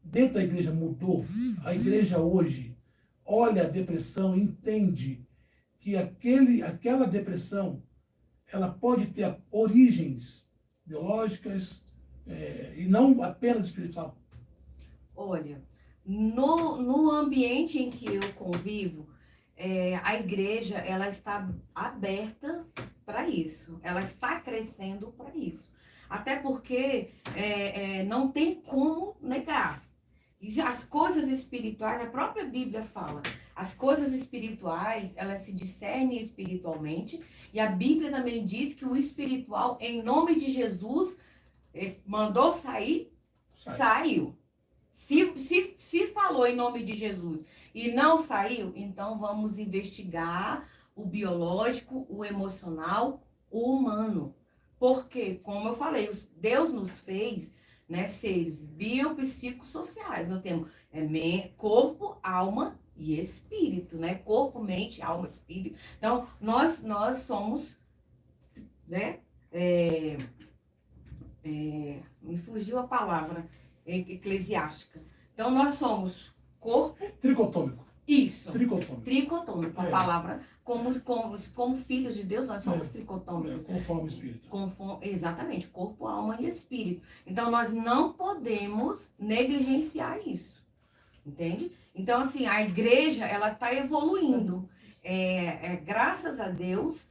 dentro da igreja mudou. A igreja hoje olha a depressão e entende que aquela depressão ela pode ter origens biológicas e não apenas espiritual. Olha, no ambiente em que eu convivo, a igreja ela está aberta para isso, ela está crescendo para isso. Até porque não tem como negar. As coisas espirituais, a própria Bíblia fala, as coisas espirituais, elas se discernem espiritualmente, e a Bíblia também diz que o espiritual, em nome de Jesus, mandou sair, saiu. Se falou em nome de Jesus e não saiu, então vamos investigar o biológico, o emocional, o humano. Porque, como eu falei, Deus nos fez, né, seres biopsicossociais. Nós temos corpo, alma e espírito, né? Corpo, mente, alma, espírito. Então, nós somos, né? Me fugiu a palavra eclesiástica. Então, nós somos corpo... Tricotômico. Isso. Tricotômico. A palavra, como filhos de Deus, nós somos tricotômicos. Corpo, alma e espírito. Exatamente, corpo, alma e espírito. Então, nós não podemos negligenciar isso. Entende? Então, assim, a igreja, ela está evoluindo. Graças a Deus,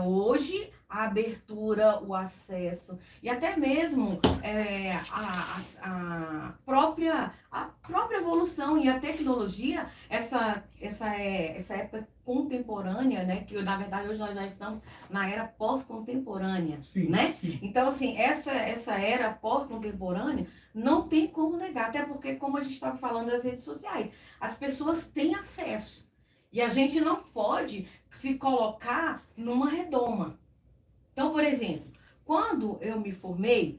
hoje, a abertura, o acesso, e até mesmo a própria evolução e a tecnologia, essa época contemporânea, né? Que, na verdade, hoje nós já estamos na era pós-contemporânea, né? Sim. Então, assim, essa era pós-contemporânea não tem como negar, até porque, como a gente estava falando das redes sociais, as pessoas têm acesso. E a gente não pode se colocar numa redoma. Então, por exemplo, quando eu me formei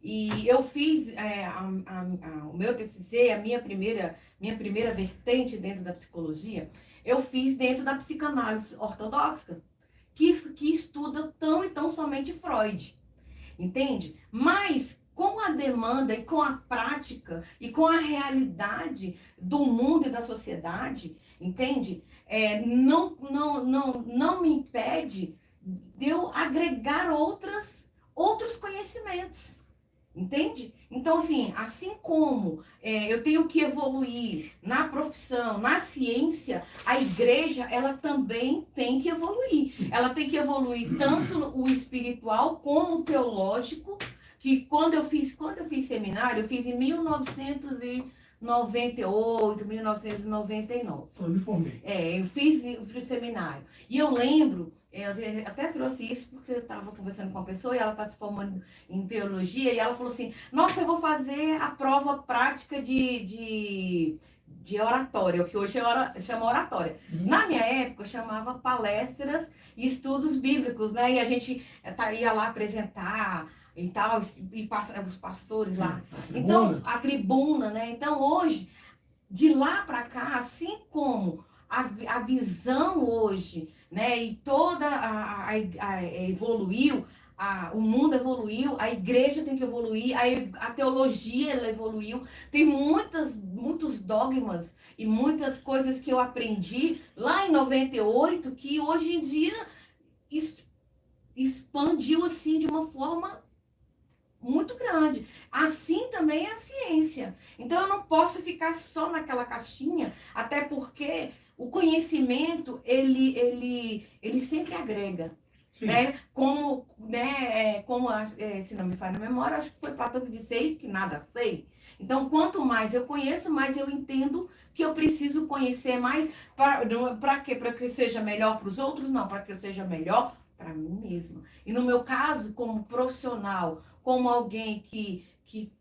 e eu fiz o meu TCC, a minha primeira vertente dentro da psicologia, eu fiz dentro da psicanálise ortodoxa, que estuda tão e tão somente Freud, entende? Mas com a demanda e com a prática e com a realidade do mundo e da sociedade, entende? Não me impede de eu agregar outros conhecimentos, entende? Então, assim como eu tenho que evoluir na profissão, na ciência, a igreja, ela também tem que evoluir. Ela tem que evoluir tanto o espiritual como o teológico, que quando eu fiz seminário, eu fiz em 1998, 1999. Eu me formei. Eu fiz seminário. E eu lembro, eu até trouxe isso porque eu estava conversando com uma pessoa e ela está se formando em teologia e ela falou assim, nossa, eu vou fazer a prova prática de oratória, o que hoje chama oratória. Na minha época, eu chamava palestras e estudos bíblicos, né? E a gente ia lá apresentar e tal, e os pastores lá. Então, a tribuna, né? Então, hoje, de lá para cá, assim como a visão hoje, né? E toda evoluiu, o mundo evoluiu, a igreja tem que evoluir, a teologia ela evoluiu, tem muitos dogmas e muitas coisas que eu aprendi lá em 98 que hoje em dia expandiu assim de uma forma muito grande. Assim também é a ciência. Então eu não posso ficar só naquela caixinha, até porque o conhecimento ele sempre agrega. Né? Se não me falha a memória, acho que foi Platão que disse: sei que nada sei. Então, quanto mais eu conheço, mais eu entendo que eu preciso conhecer mais. Para quê? Para que eu seja melhor para os outros? Não, para que eu seja melhor para mim mesma. E no meu caso, como profissional, como alguém que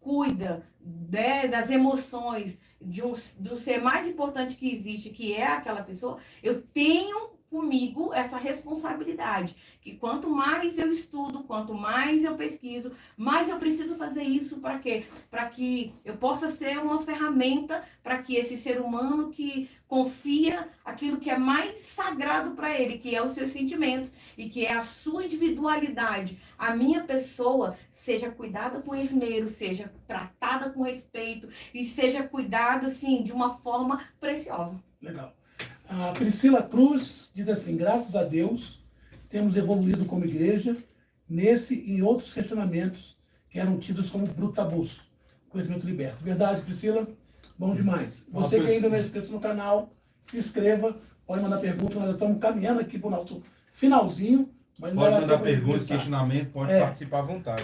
cuida, né, das emoções do ser mais importante que existe, que é aquela pessoa, eu tenho comigo essa responsabilidade, que quanto mais eu estudo, quanto mais eu pesquiso, mais eu preciso fazer isso para quê? Para que eu possa ser uma ferramenta para que esse ser humano que confia aquilo que é mais sagrado para ele, que é os seus sentimentos e que é a sua individualidade, a minha pessoa, seja cuidada com esmero, seja tratada com respeito e seja cuidada assim de uma forma preciosa. Legal. A Priscila Cruz diz assim: graças a Deus temos evoluído como igreja nesse e em outros questionamentos que eram tidos como brutabus, conhecimento liberto. Verdade, Priscila? Bom demais. Você que ainda não é inscrito no canal, se inscreva, pode mandar pergunta, nós estamos caminhando aqui para o nosso finalzinho. Mas pode mandar perguntas, questionamento, pode participar à vontade.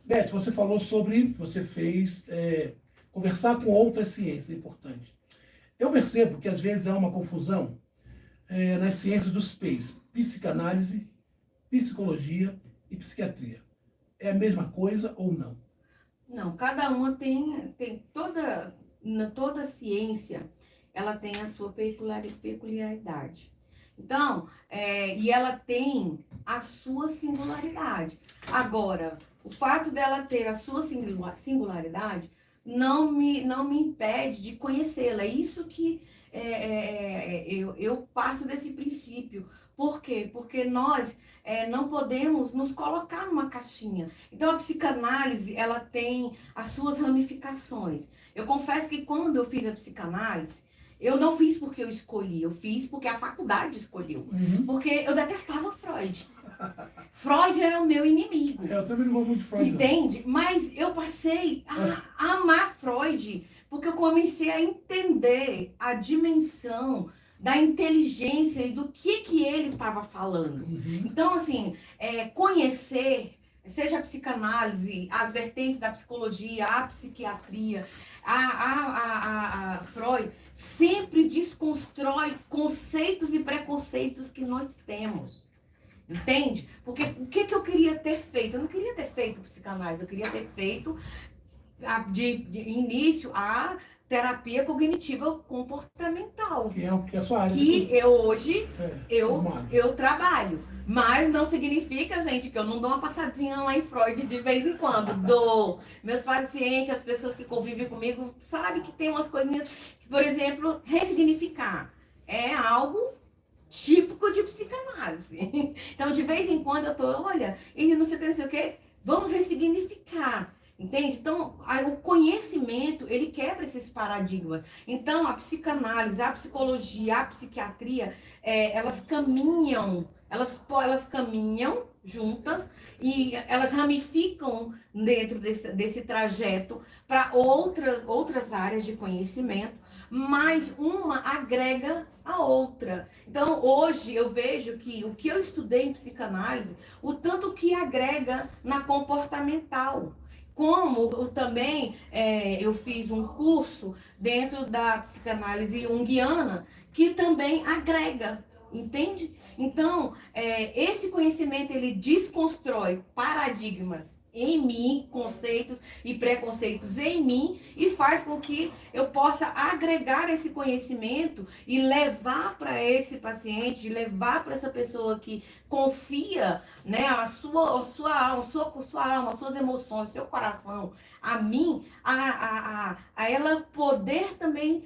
Beth, você falou sobre, você fez conversar com outras ciências, é importante. Eu percebo que às vezes há uma confusão nas ciências dos P's, psicanálise, psicologia e psiquiatria. É a mesma coisa ou não? Não, cada uma tem toda ciência, ela tem a sua peculiaridade. Então, e ela tem a sua singularidade. Agora, o fato dela ter a sua singularidade não me impede de conhecê-la. É isso que eu parto desse princípio. Por quê? Porque nós não podemos nos colocar numa caixinha. Então, a psicanálise, ela tem as suas ramificações. Eu confesso que quando eu fiz a psicanálise, eu não fiz porque eu escolhi, eu fiz porque a faculdade escolheu. Uhum. Porque eu detestava Freud. Freud era o meu inimigo. Eu também não gosto muito de Freud. Entende? Não. Mas eu passei a amar Freud, porque eu comecei a entender a dimensão da inteligência e do que ele estava falando. Uhum. Então, assim, conhecer, seja a psicanálise, as vertentes da psicologia, a psiquiatria, a Freud, sempre desconstrói conceitos e preconceitos que nós temos. Entende? Porque o que eu queria ter feito? Eu não queria ter feito psicanálise, eu queria ter feito de início a terapia cognitiva comportamental. Que é a sua área. Que eu hoje eu trabalho. Mas não significa, gente, que eu não dou uma passadinha lá em Freud de vez em quando. Dou. Meus pacientes, as pessoas que convivem comigo, sabem que tem umas coisinhas que, por exemplo, ressignificar é algo típico de psicanálise. Então, de vez em quando eu tô, olha, e não sei o que, vamos ressignificar. Entende? Então, o conhecimento, ele quebra esses paradigmas. Então, a psicanálise, a psicologia, a psiquiatria, elas caminham juntas e elas ramificam dentro desse trajeto para outras áreas de conhecimento, mas uma agrega a outra. Então, hoje eu vejo que o que eu estudei em psicanálise, o tanto que agrega na comportamental. Como também eu fiz um curso dentro da psicanálise junguiana, que também agrega, entende? Então, esse conhecimento, ele desconstrói paradigmas em mim, conceitos e preconceitos em mim, e faz com que eu possa agregar esse conhecimento e levar para esse paciente, levar para essa pessoa que confia, né, a sua alma, as suas emoções, seu coração, a mim, a ela poder também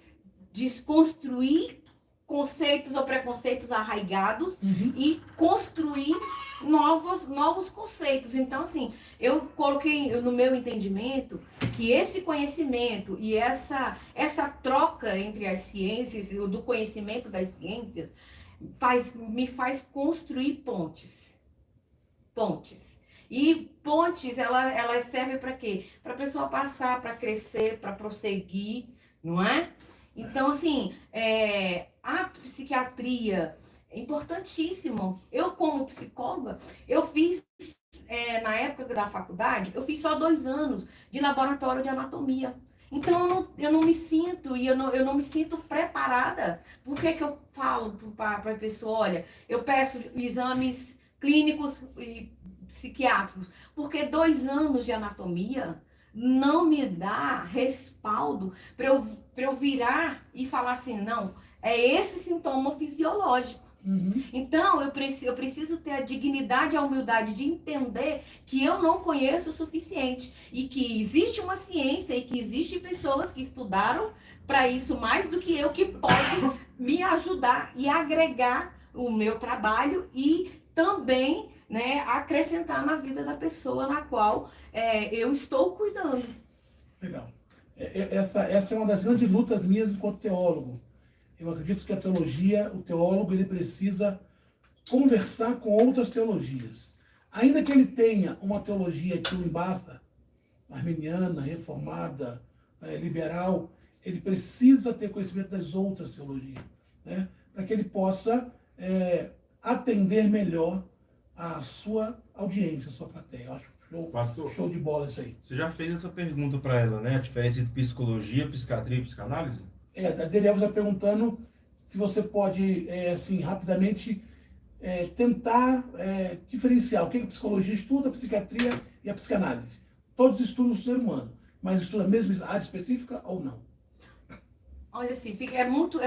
desconstruir conceitos ou preconceitos arraigados, uhum, e construir novos conceitos. Então, assim, eu coloquei no meu entendimento que esse conhecimento e essa troca entre as ciências, do conhecimento das ciências, me faz construir pontes. Pontes. E pontes, elas servem para quê? Para a pessoa passar, para crescer, para prosseguir, não é? Então, assim, a psiquiatria é importantíssimo. Eu, como psicóloga, eu fiz, na época da faculdade, eu fiz só 2 anos de laboratório de anatomia. Então, eu não me sinto, e eu não me sinto preparada. Por que que eu falo para a pessoa, olha, eu peço exames clínicos e psiquiátricos? Porque 2 anos de anatomia não me dá respaldo para eu virar e falar assim, não, é esse sintoma fisiológico. Uhum. Então, eu preciso ter a dignidade e a humildade de entender que eu não conheço o suficiente e que existe uma ciência e que existem pessoas que estudaram para isso mais do que eu, que pode me ajudar e agregar o meu trabalho e também, né, acrescentar na vida da pessoa na qual eu estou cuidando. Legal. Essa é uma das grandes lutas minhas enquanto teólogo. Eu acredito que a teologia, o teólogo, ele precisa conversar com outras teologias. Ainda que ele tenha uma teologia que o embasa, arminiana, reformada, liberal, ele precisa ter conhecimento das outras teologias, né? Para que ele possa atender melhor a sua audiência, a sua plateia. Eu acho show de bola isso aí. Você já fez essa pergunta para ela, né? A diferença entre psicologia, psiquiatria e psicanálise? A Daniela está perguntando se você pode, assim, rapidamente tentar diferenciar o que a psicologia estuda, a psiquiatria e a psicanálise. Todos estudam o ser humano, mas estuda a mesma área específica ou não? Olha, assim, é muito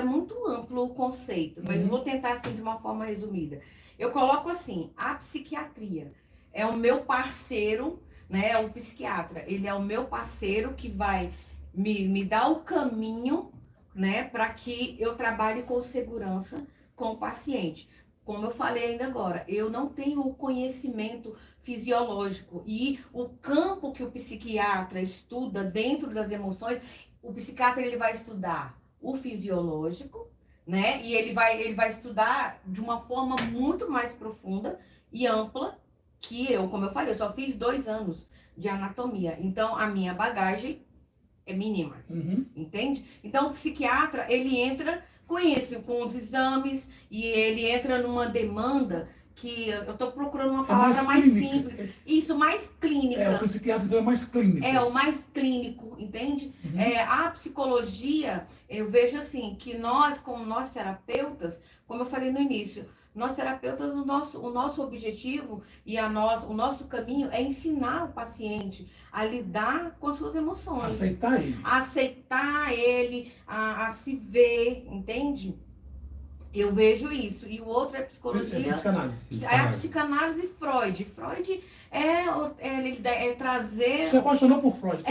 amplo o conceito, mas eu vou tentar, assim, de uma forma resumida. Eu coloco assim, a psiquiatria é o meu parceiro, né? O psiquiatra, ele é o meu parceiro que vai me dar o caminho, né, para que eu trabalhe com segurança com o paciente. Como eu falei ainda agora, eu não tenho o conhecimento fisiológico e o campo que o psiquiatra estuda dentro das emoções, o psiquiatra ele vai estudar o fisiológico, né, e ele vai estudar de uma forma muito mais profunda e ampla que eu, como eu falei, eu só fiz 2 anos de anatomia, então a minha bagagem é mínima, entende? Então, o psiquiatra, ele entra com isso, com os exames, e ele entra numa demanda que eu estou procurando uma palavra mais simples. Isso, mais clínica. O psiquiatra então é mais clínico. É, o mais clínico, entende? A psicologia, eu vejo assim, que nós, como nós terapeutas, como eu falei no início, nós terapeutas, o nosso objetivo e o nosso caminho é ensinar o paciente a lidar com as suas emoções. Aceitar ele. Aceitar ele, a se ver, entende? Eu vejo isso. E o outro é a psicologia. Psicanálise. É a psicanálise Freud. Freud é trazer... Você apaixonou por Freud?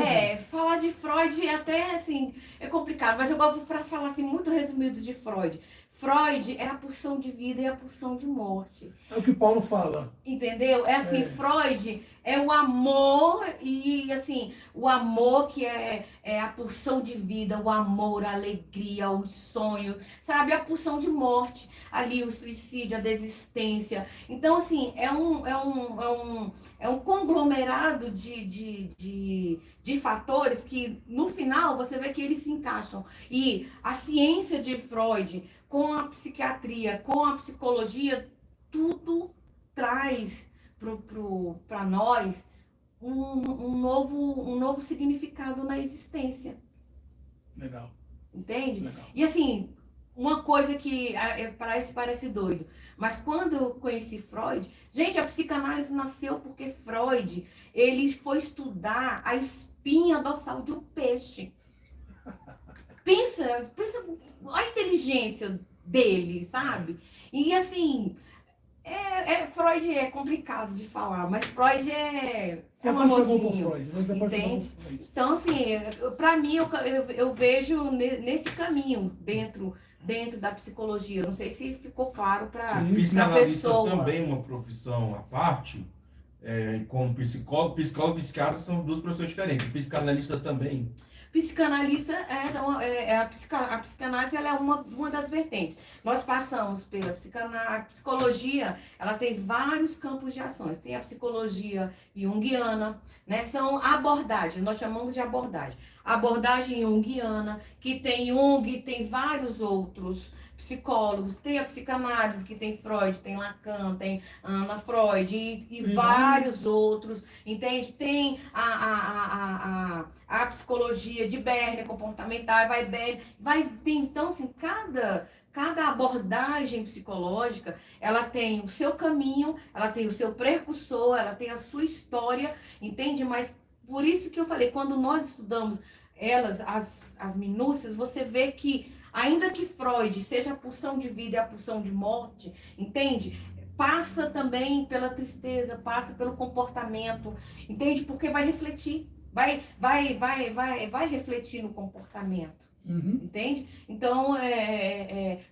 Falar de Freud é até, assim, é complicado. Mas eu gosto para falar, assim, muito resumido de Freud. Freud é a pulsão de vida e a pulsão de morte. É o que Paulo fala. Entendeu? É assim, Freud é o amor e, assim, o amor que é a pulsão de vida, o amor, a alegria, o sonho, sabe? A pulsão de morte, ali o suicídio, a desistência. Então, assim, é um conglomerado de fatores que, no final, você vê que eles se encaixam. E a ciência de Freud, com a psiquiatria, com a psicologia, tudo traz para nós um novo significado na existência. Legal. Entende? Legal. E assim, uma coisa que parece doido, mas quando eu conheci Freud, gente, a psicanálise nasceu porque Freud, ele foi estudar a espinha dorsal de um peixe. Pensa, a inteligência dele, sabe? E assim, Freud é complicado de falar, mas Freud Você um apaixonou por amorzinho, Freud. Você apaixonou entende? por Freud. Então, assim, para mim, eu vejo nesse caminho, dentro dentro da psicologia. Eu não sei se ficou claro para a Psicanalista pessoa. também é uma profissão à parte, como psicólogo e psiquiatra são duas profissões diferentes. Psicanalista também. Psicanalista a psicanálise ela é uma das vertentes. Nós passamos pela a psicologia, ela tem vários campos de ações. Tem a psicologia junguiana, né? São abordagens, nós chamamos de abordagem. A abordagem junguiana, que tem Jung, tem vários outros psicólogos, tem a psicanálise, que tem Freud, tem Lacan, tem Ana Freud e vários outros, entende? Tem a psicologia de Berner, comportamental, tem, então, assim, cada abordagem psicológica, ela tem o seu caminho, ela tem o seu precursor, ela tem a sua história, entende? Mas por isso que eu falei, quando nós estudamos as minúcias, você vê que ainda que Freud seja a pulsão de vida e a pulsão de morte, entende? Passa também pela tristeza, passa pelo comportamento, entende? Porque vai refletir, vai refletir no comportamento, entende? Então,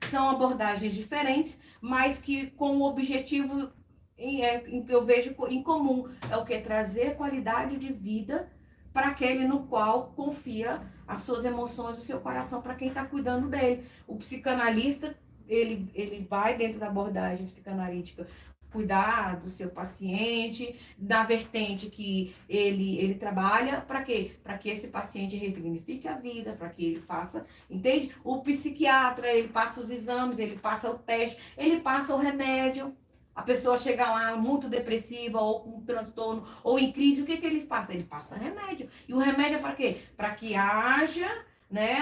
são abordagens diferentes, mas que com o objetivo que eu vejo em comum, é o que? Trazer qualidade de vida para aquele no qual confia as suas emoções, o seu coração, para quem está cuidando dele. O psicanalista, ele vai dentro da abordagem psicanalítica cuidar do seu paciente, da vertente que ele trabalha, para quê? Para que esse paciente ressignifique a vida, para que ele faça, entende? O psiquiatra, ele passa os exames, ele passa o teste, ele passa o remédio. A pessoa chega lá muito depressiva, ou com transtorno, ou em crise, o que ele passa? Ele passa remédio. E o remédio é para quê? Para que haja, né,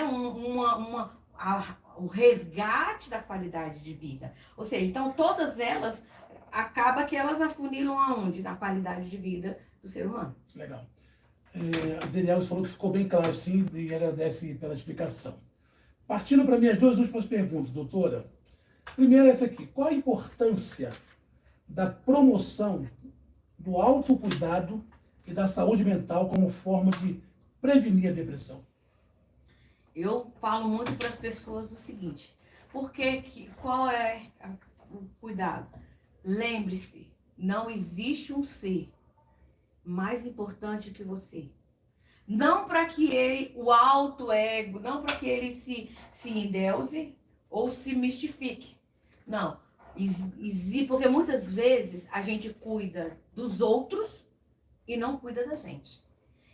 o resgate da qualidade de vida. Ou seja, então todas elas, acaba que elas afunilam aonde? Na qualidade de vida do ser humano. Legal. A Daniela falou que ficou bem claro, sim, e agradece pela explicação. Partindo para minhas duas últimas perguntas, doutora. Primeiro essa aqui. Qual a importância da promoção do autocuidado e da saúde mental como forma de prevenir a depressão? Eu falo muito para as pessoas o seguinte, qual é o cuidado? Lembre-se, não existe um ser mais importante que você. Não para que ele, o alto ego, não para que ele se endeuse ou se mistifique. Não. Porque muitas vezes a gente cuida dos outros e não cuida da gente.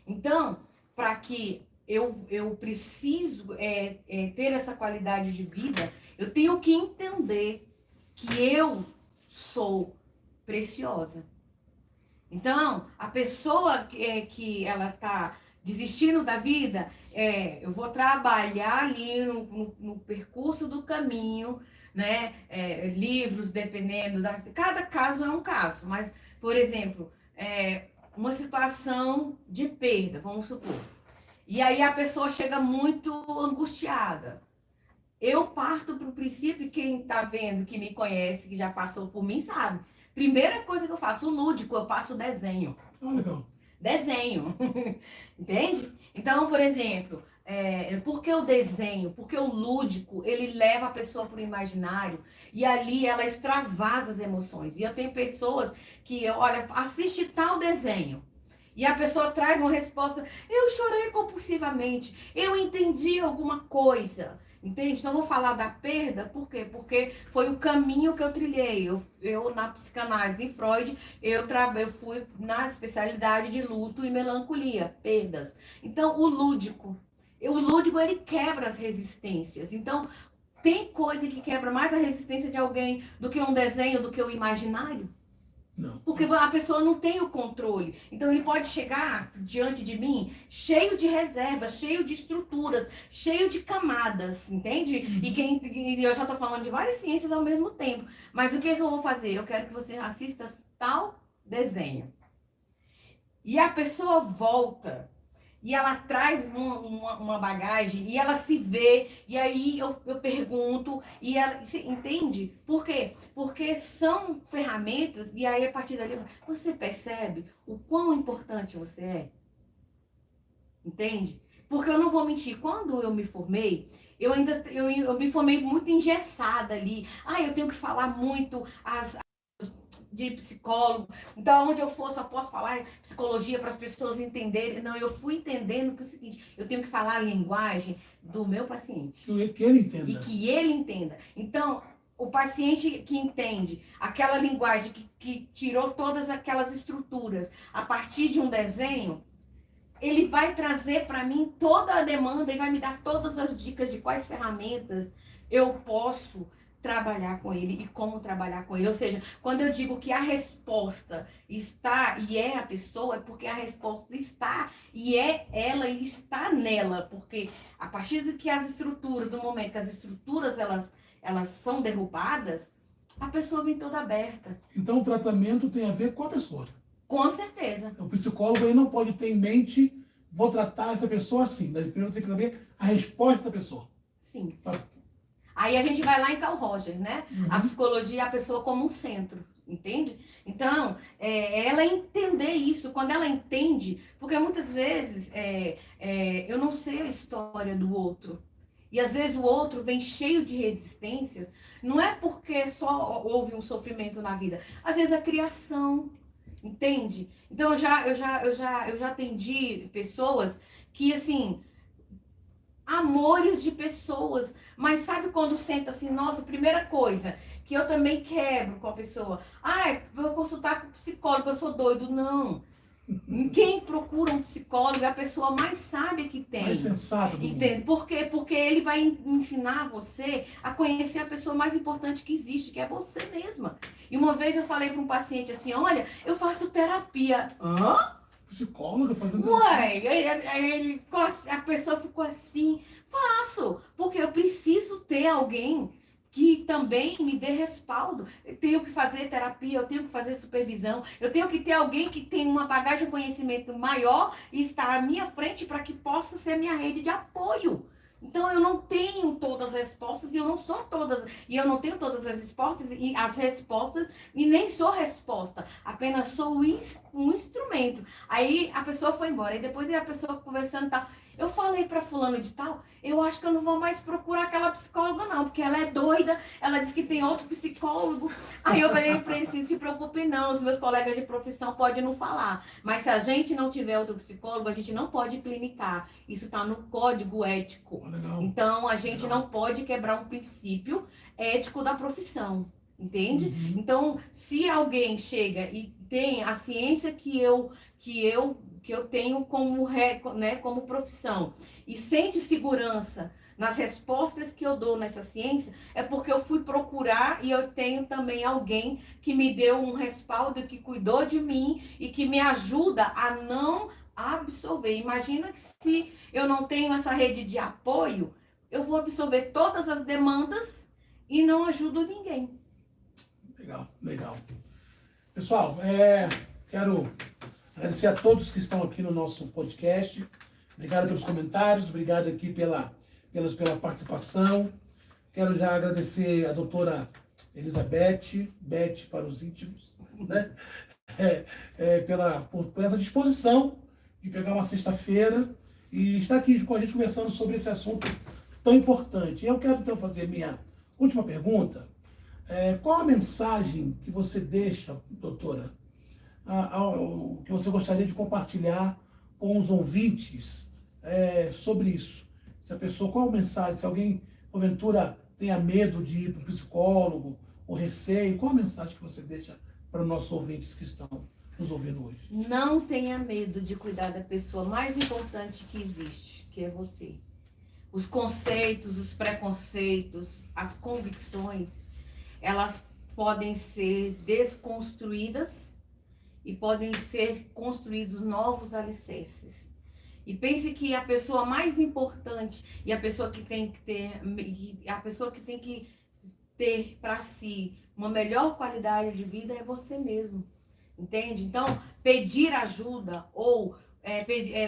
Então, para que eu preciso ter essa qualidade de vida, eu tenho que entender que eu sou preciosa. Então, a pessoa que ela está desistindo da vida, eu vou trabalhar ali no percurso do caminho, né? Livros, dependendo cada caso é um caso, mas, por exemplo, uma situação de perda, vamos supor. E aí a pessoa chega muito angustiada. Eu parto para o princípio, quem está vendo, que me conhece, que já passou por mim, sabe. Primeira coisa que eu faço, o lúdico, eu passo desenho. Legal. Desenho. Entende? Então, por exemplo, por que o desenho? Porque o lúdico, ele leva a pessoa para o imaginário e ali ela extravasa as emoções. E eu tenho pessoas que, olha, assiste tal desenho. E a pessoa traz uma resposta, eu chorei compulsivamente, eu entendi alguma coisa, entende? Então, eu vou falar da perda, por quê? Porque foi o caminho que eu trilhei. Eu na psicanálise em Freud, eu fui na especialidade de luto e melancolia, perdas. Então, o lúdico, ele quebra as resistências. Então, tem coisa que quebra mais a resistência de alguém do que um desenho, do que o imaginário? Não. Porque a pessoa não tem o controle. Então ele pode chegar diante de mim cheio de reservas, cheio de estruturas, cheio de camadas, entende? E eu já estou falando de várias ciências ao mesmo tempo. Mas o que eu vou fazer? Eu quero que você assista tal desenho. E a pessoa volta. E ela traz uma bagagem, e ela se vê, e aí eu pergunto, e ela, entende? Por quê? Porque são ferramentas, e aí a partir dali, você percebe o quão importante você é? Entende? Porque eu não vou mentir, quando eu me formei, eu me formei muito engessada ali. Ah, eu tenho que falar muito de psicólogo. Então, onde eu for, só posso falar psicologia para as pessoas entenderem. Não, eu fui entendendo que é o seguinte, eu tenho que falar a linguagem do meu paciente. Que ele entenda. E que ele entenda. Então, o paciente que entende aquela linguagem que tirou todas aquelas estruturas a partir de um desenho, ele vai trazer para mim toda a demanda e vai me dar todas as dicas de quais ferramentas eu posso trabalhar com ele e como trabalhar com ele. Ou seja, quando eu digo que a resposta está e é a pessoa, é porque a resposta está e é ela e está nela. Porque a partir do que as estruturas, do momento que as estruturas elas são derrubadas, a pessoa vem toda aberta. Então o tratamento tem a ver com a pessoa. Com certeza. O psicólogo aí não pode ter em mente, vou tratar essa pessoa assim. Primeiro você tem que saber a resposta da pessoa. Sim. Aí a gente vai lá em Carl Rogers, né? Uhum. A psicologia é a pessoa como um centro, entende? Então, ela entender isso, quando ela entende, porque muitas vezes eu não sei a história do outro. E às vezes o outro vem cheio de resistências, não é porque só houve um sofrimento na vida, às vezes a criação, entende? Então eu já atendi pessoas que, assim, amores de pessoas, mas sabe quando senta assim, nossa, primeira coisa, que eu também quebro com a pessoa, vou consultar com o psicólogo, eu sou doido, não. Quem procura um psicólogo é a pessoa mais sábia que tem. Mais sensata do mundo. Entende? Por quê? Porque ele vai ensinar você a conhecer a pessoa mais importante que existe, que é você mesma. E uma vez eu falei para um paciente assim, olha, eu faço terapia. Hã? Psicóloga fazendo Ué, a pessoa ficou assim, faço, porque eu preciso ter alguém que também me dê respaldo. Eu tenho que fazer terapia, eu tenho que fazer supervisão, eu tenho que ter alguém que tem uma bagagem de conhecimento maior e está à minha frente para que possa ser minha rede de apoio. Então eu não tenho todas as respostas e eu não sou todas, e eu não tenho todas as respostas e nem sou resposta, apenas sou um instrumento. Aí a pessoa foi embora e depois a pessoa conversando e tal, eu falei para fulano de tal, eu acho que eu não vou mais procurar aquela psicóloga não, porque ela é doida, ela disse que tem outro psicólogo. Aí eu falei para ele, se preocupe não, os meus colegas de profissão podem não falar, mas se a gente não tiver outro psicólogo, a gente não pode clinicar, isso está no código ético. Legal. Então a gente não pode quebrar um princípio ético da profissão, entende? Uhum. Então, se alguém chega e tem a ciência que eu tenho como profissão e sente segurança nas respostas que eu dou nessa ciência, é porque eu fui procurar e eu tenho também alguém que me deu um respaldo, que cuidou de mim e que me ajuda a não absorver. Imagina que se eu não tenho essa rede de apoio, eu vou absorver todas as demandas e não ajudo ninguém. Legal, legal. Pessoal, quero agradecer a todos que estão aqui no nosso podcast. Obrigado pelos comentários, obrigado aqui pela participação. Quero já agradecer a doutora Elizabeth, Beth para os íntimos, né? Por essa disposição de pegar uma sexta-feira e estar aqui com a gente conversando sobre esse assunto tão importante. Eu quero então fazer minha última pergunta. Qual a mensagem que você deixa, doutora, que você gostaria de compartilhar com os ouvintes sobre isso? Se a pessoa, qual a mensagem? Se alguém, porventura, tenha medo de ir para o psicólogo, ou receio, qual a mensagem que você deixa para os nossos ouvintes que estão nos ouvindo hoje? Não tenha medo de cuidar da pessoa mais importante que existe, que é você. Os conceitos, os preconceitos, as convicções, elas podem ser desconstruídas e podem ser construídos novos alicerces. E pense que a pessoa mais importante e a pessoa que tem que ter para si uma melhor qualidade de vida é você mesmo, entende? Então, pedir ajuda ou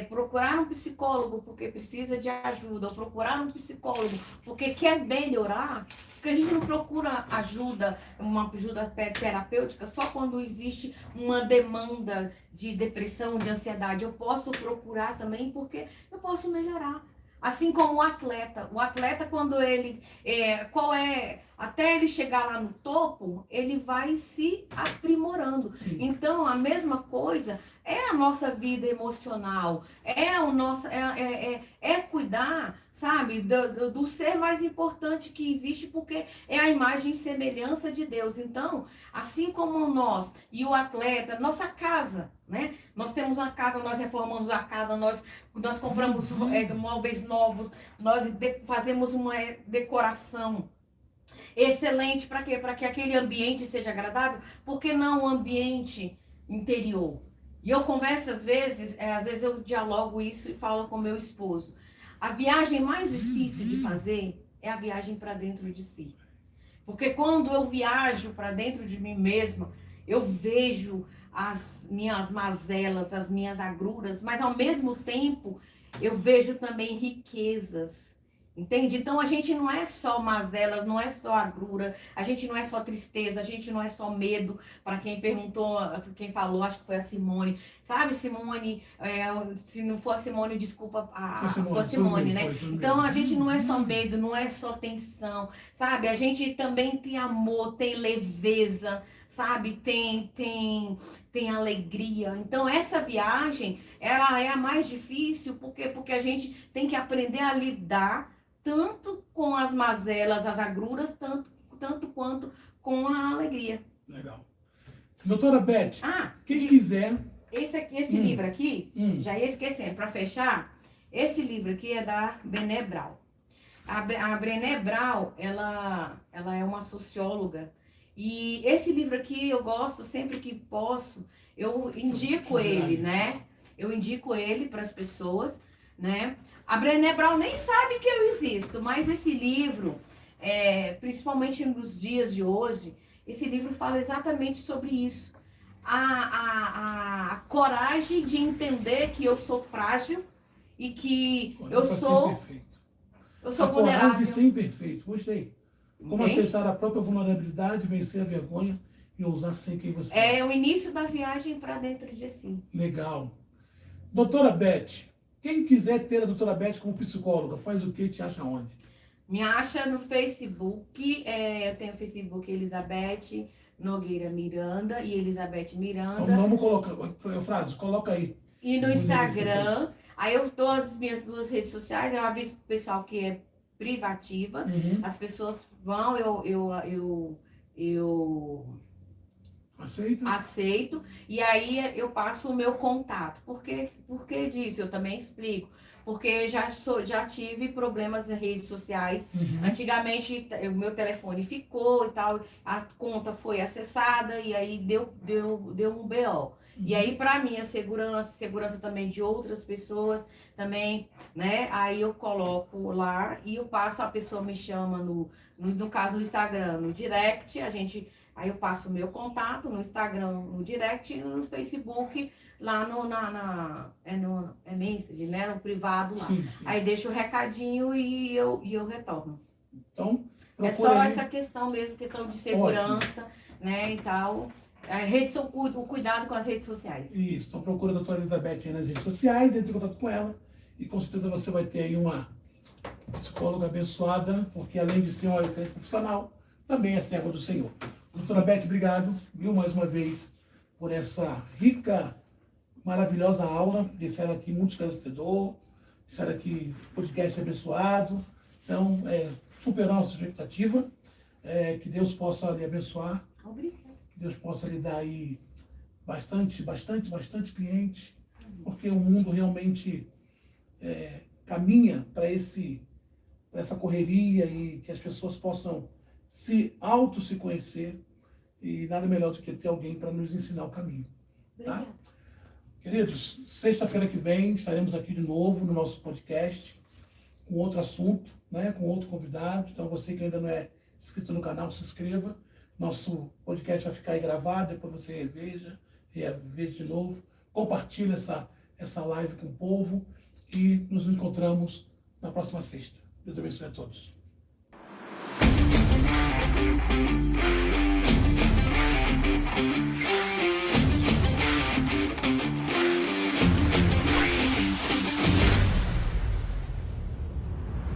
procurar um psicólogo porque precisa de ajuda, ou procurar um psicólogo porque quer melhorar, porque a gente não procura ajuda, uma ajuda terapêutica só quando existe uma demanda de depressão, de ansiedade. Eu posso procurar também porque eu posso melhorar. Assim como o atleta quando ele, até ele chegar lá no topo, ele vai se aprimorando. Sim. Então, a mesma coisa é a nossa vida emocional, é cuidar, sabe, do ser mais importante que existe, porque é a imagem e semelhança de Deus. Então, assim como nós e o atleta, nossa casa, né? Nós temos uma casa, nós reformamos a casa, nós compramos móveis novos, nós fazemos uma decoração excelente para quê? Para que aquele ambiente seja agradável, porque não o ambiente interior. E eu converso às vezes eu dialogo isso e falo com meu esposo. A viagem mais difícil de fazer é a viagem para dentro de si. Porque quando eu viajo para dentro de mim mesma, eu vejo as minhas mazelas, as minhas agruras, mas ao mesmo tempo eu vejo também riquezas. Entende? Então a gente não é só mazelas, não é só agrura, a gente não é só tristeza, a gente não é só medo. Para quem perguntou, quem falou, acho que foi a Simone. Sabe, Simone, se não for a Simone, desculpa, foi a Simone, né? Então a gente não é só medo, não é só tensão, sabe? A gente também tem amor, tem leveza, sabe? Tem alegria. Então essa viagem, ela é a mais difícil, porque a gente tem que aprender a lidar tanto com as mazelas, as agruras, tanto quanto com a alegria. Legal. Doutora Beth, quem e quiser... Esse livro aqui, já ia esquecendo, para fechar, esse livro aqui é da Brené Brown. A Brené Brown, ela é uma socióloga. E esse livro aqui eu gosto, sempre que posso, eu indico ele, né? Eu indico ele para as pessoas, né? A Brené Brown nem sabe que eu existo, mas esse livro, principalmente nos dias de hoje, esse livro fala exatamente sobre isso. A coragem de entender que eu sou frágil e que eu sou vulnerável. A coragem de ser imperfeito, gostei. Como aceitar a própria vulnerabilidade, vencer a vergonha e ousar ser quem você é. É o início da viagem para dentro de si. Legal. Doutora Beth, quem quiser ter a doutora Beth como psicóloga, faz o que? Te acha onde? Me acha no Facebook, eu tenho o Facebook Elizabeth Nogueira Miranda e Elizabeth Miranda. Vamos colocar, Frases, coloca aí. E no Instagram, aí eu dou as minhas duas redes sociais, eu aviso pro pessoal que é privativa, as pessoas vão, eu aceito, e aí eu passo o meu contato. Por que disso? Eu também explico. Porque já tive problemas nas redes sociais. Antigamente, o meu telefone ficou e tal, a conta foi acessada e aí deu um BO. E aí, para mim, a segurança também de outras pessoas também, né? Aí eu coloco lá e eu passo, a pessoa me chama no caso, no Instagram, no direct, aí eu passo o meu contato no Instagram, no direct e no Facebook, lá no message, né? No privado lá. Sim. Aí deixo o recadinho e eu retorno. Então, é só essa questão mesmo, questão de segurança, né, e tal. O cuidado com as redes sociais. Isso, então procura a doutora Elizabeth aí nas redes sociais, entre em contato com ela e com certeza você vai ter aí uma psicóloga abençoada, porque além de ser uma excelente profissional, também é serva do Senhor. Doutora Beth, obrigado, viu, mais uma vez, por essa rica, maravilhosa aula. Disseram aqui muito esclarecedor, disseram aqui podcast abençoado. Então, superou a nossa expectativa. Que Deus possa lhe abençoar. Obrigada. Que Deus possa lhe dar aí bastante clientes, porque o mundo realmente caminha para essa correria e que as pessoas possam se conhecer e nada melhor do que ter alguém para nos ensinar o caminho. Tá? Queridos, sexta-feira que vem estaremos aqui de novo no nosso podcast com outro assunto, né, com outro convidado. Então você que ainda não é inscrito no canal, se inscreva. Nosso podcast vai ficar aí gravado, depois você reveja de novo. Compartilhe essa live com o povo e nos encontramos na próxima sexta. Deus abençoe a todos.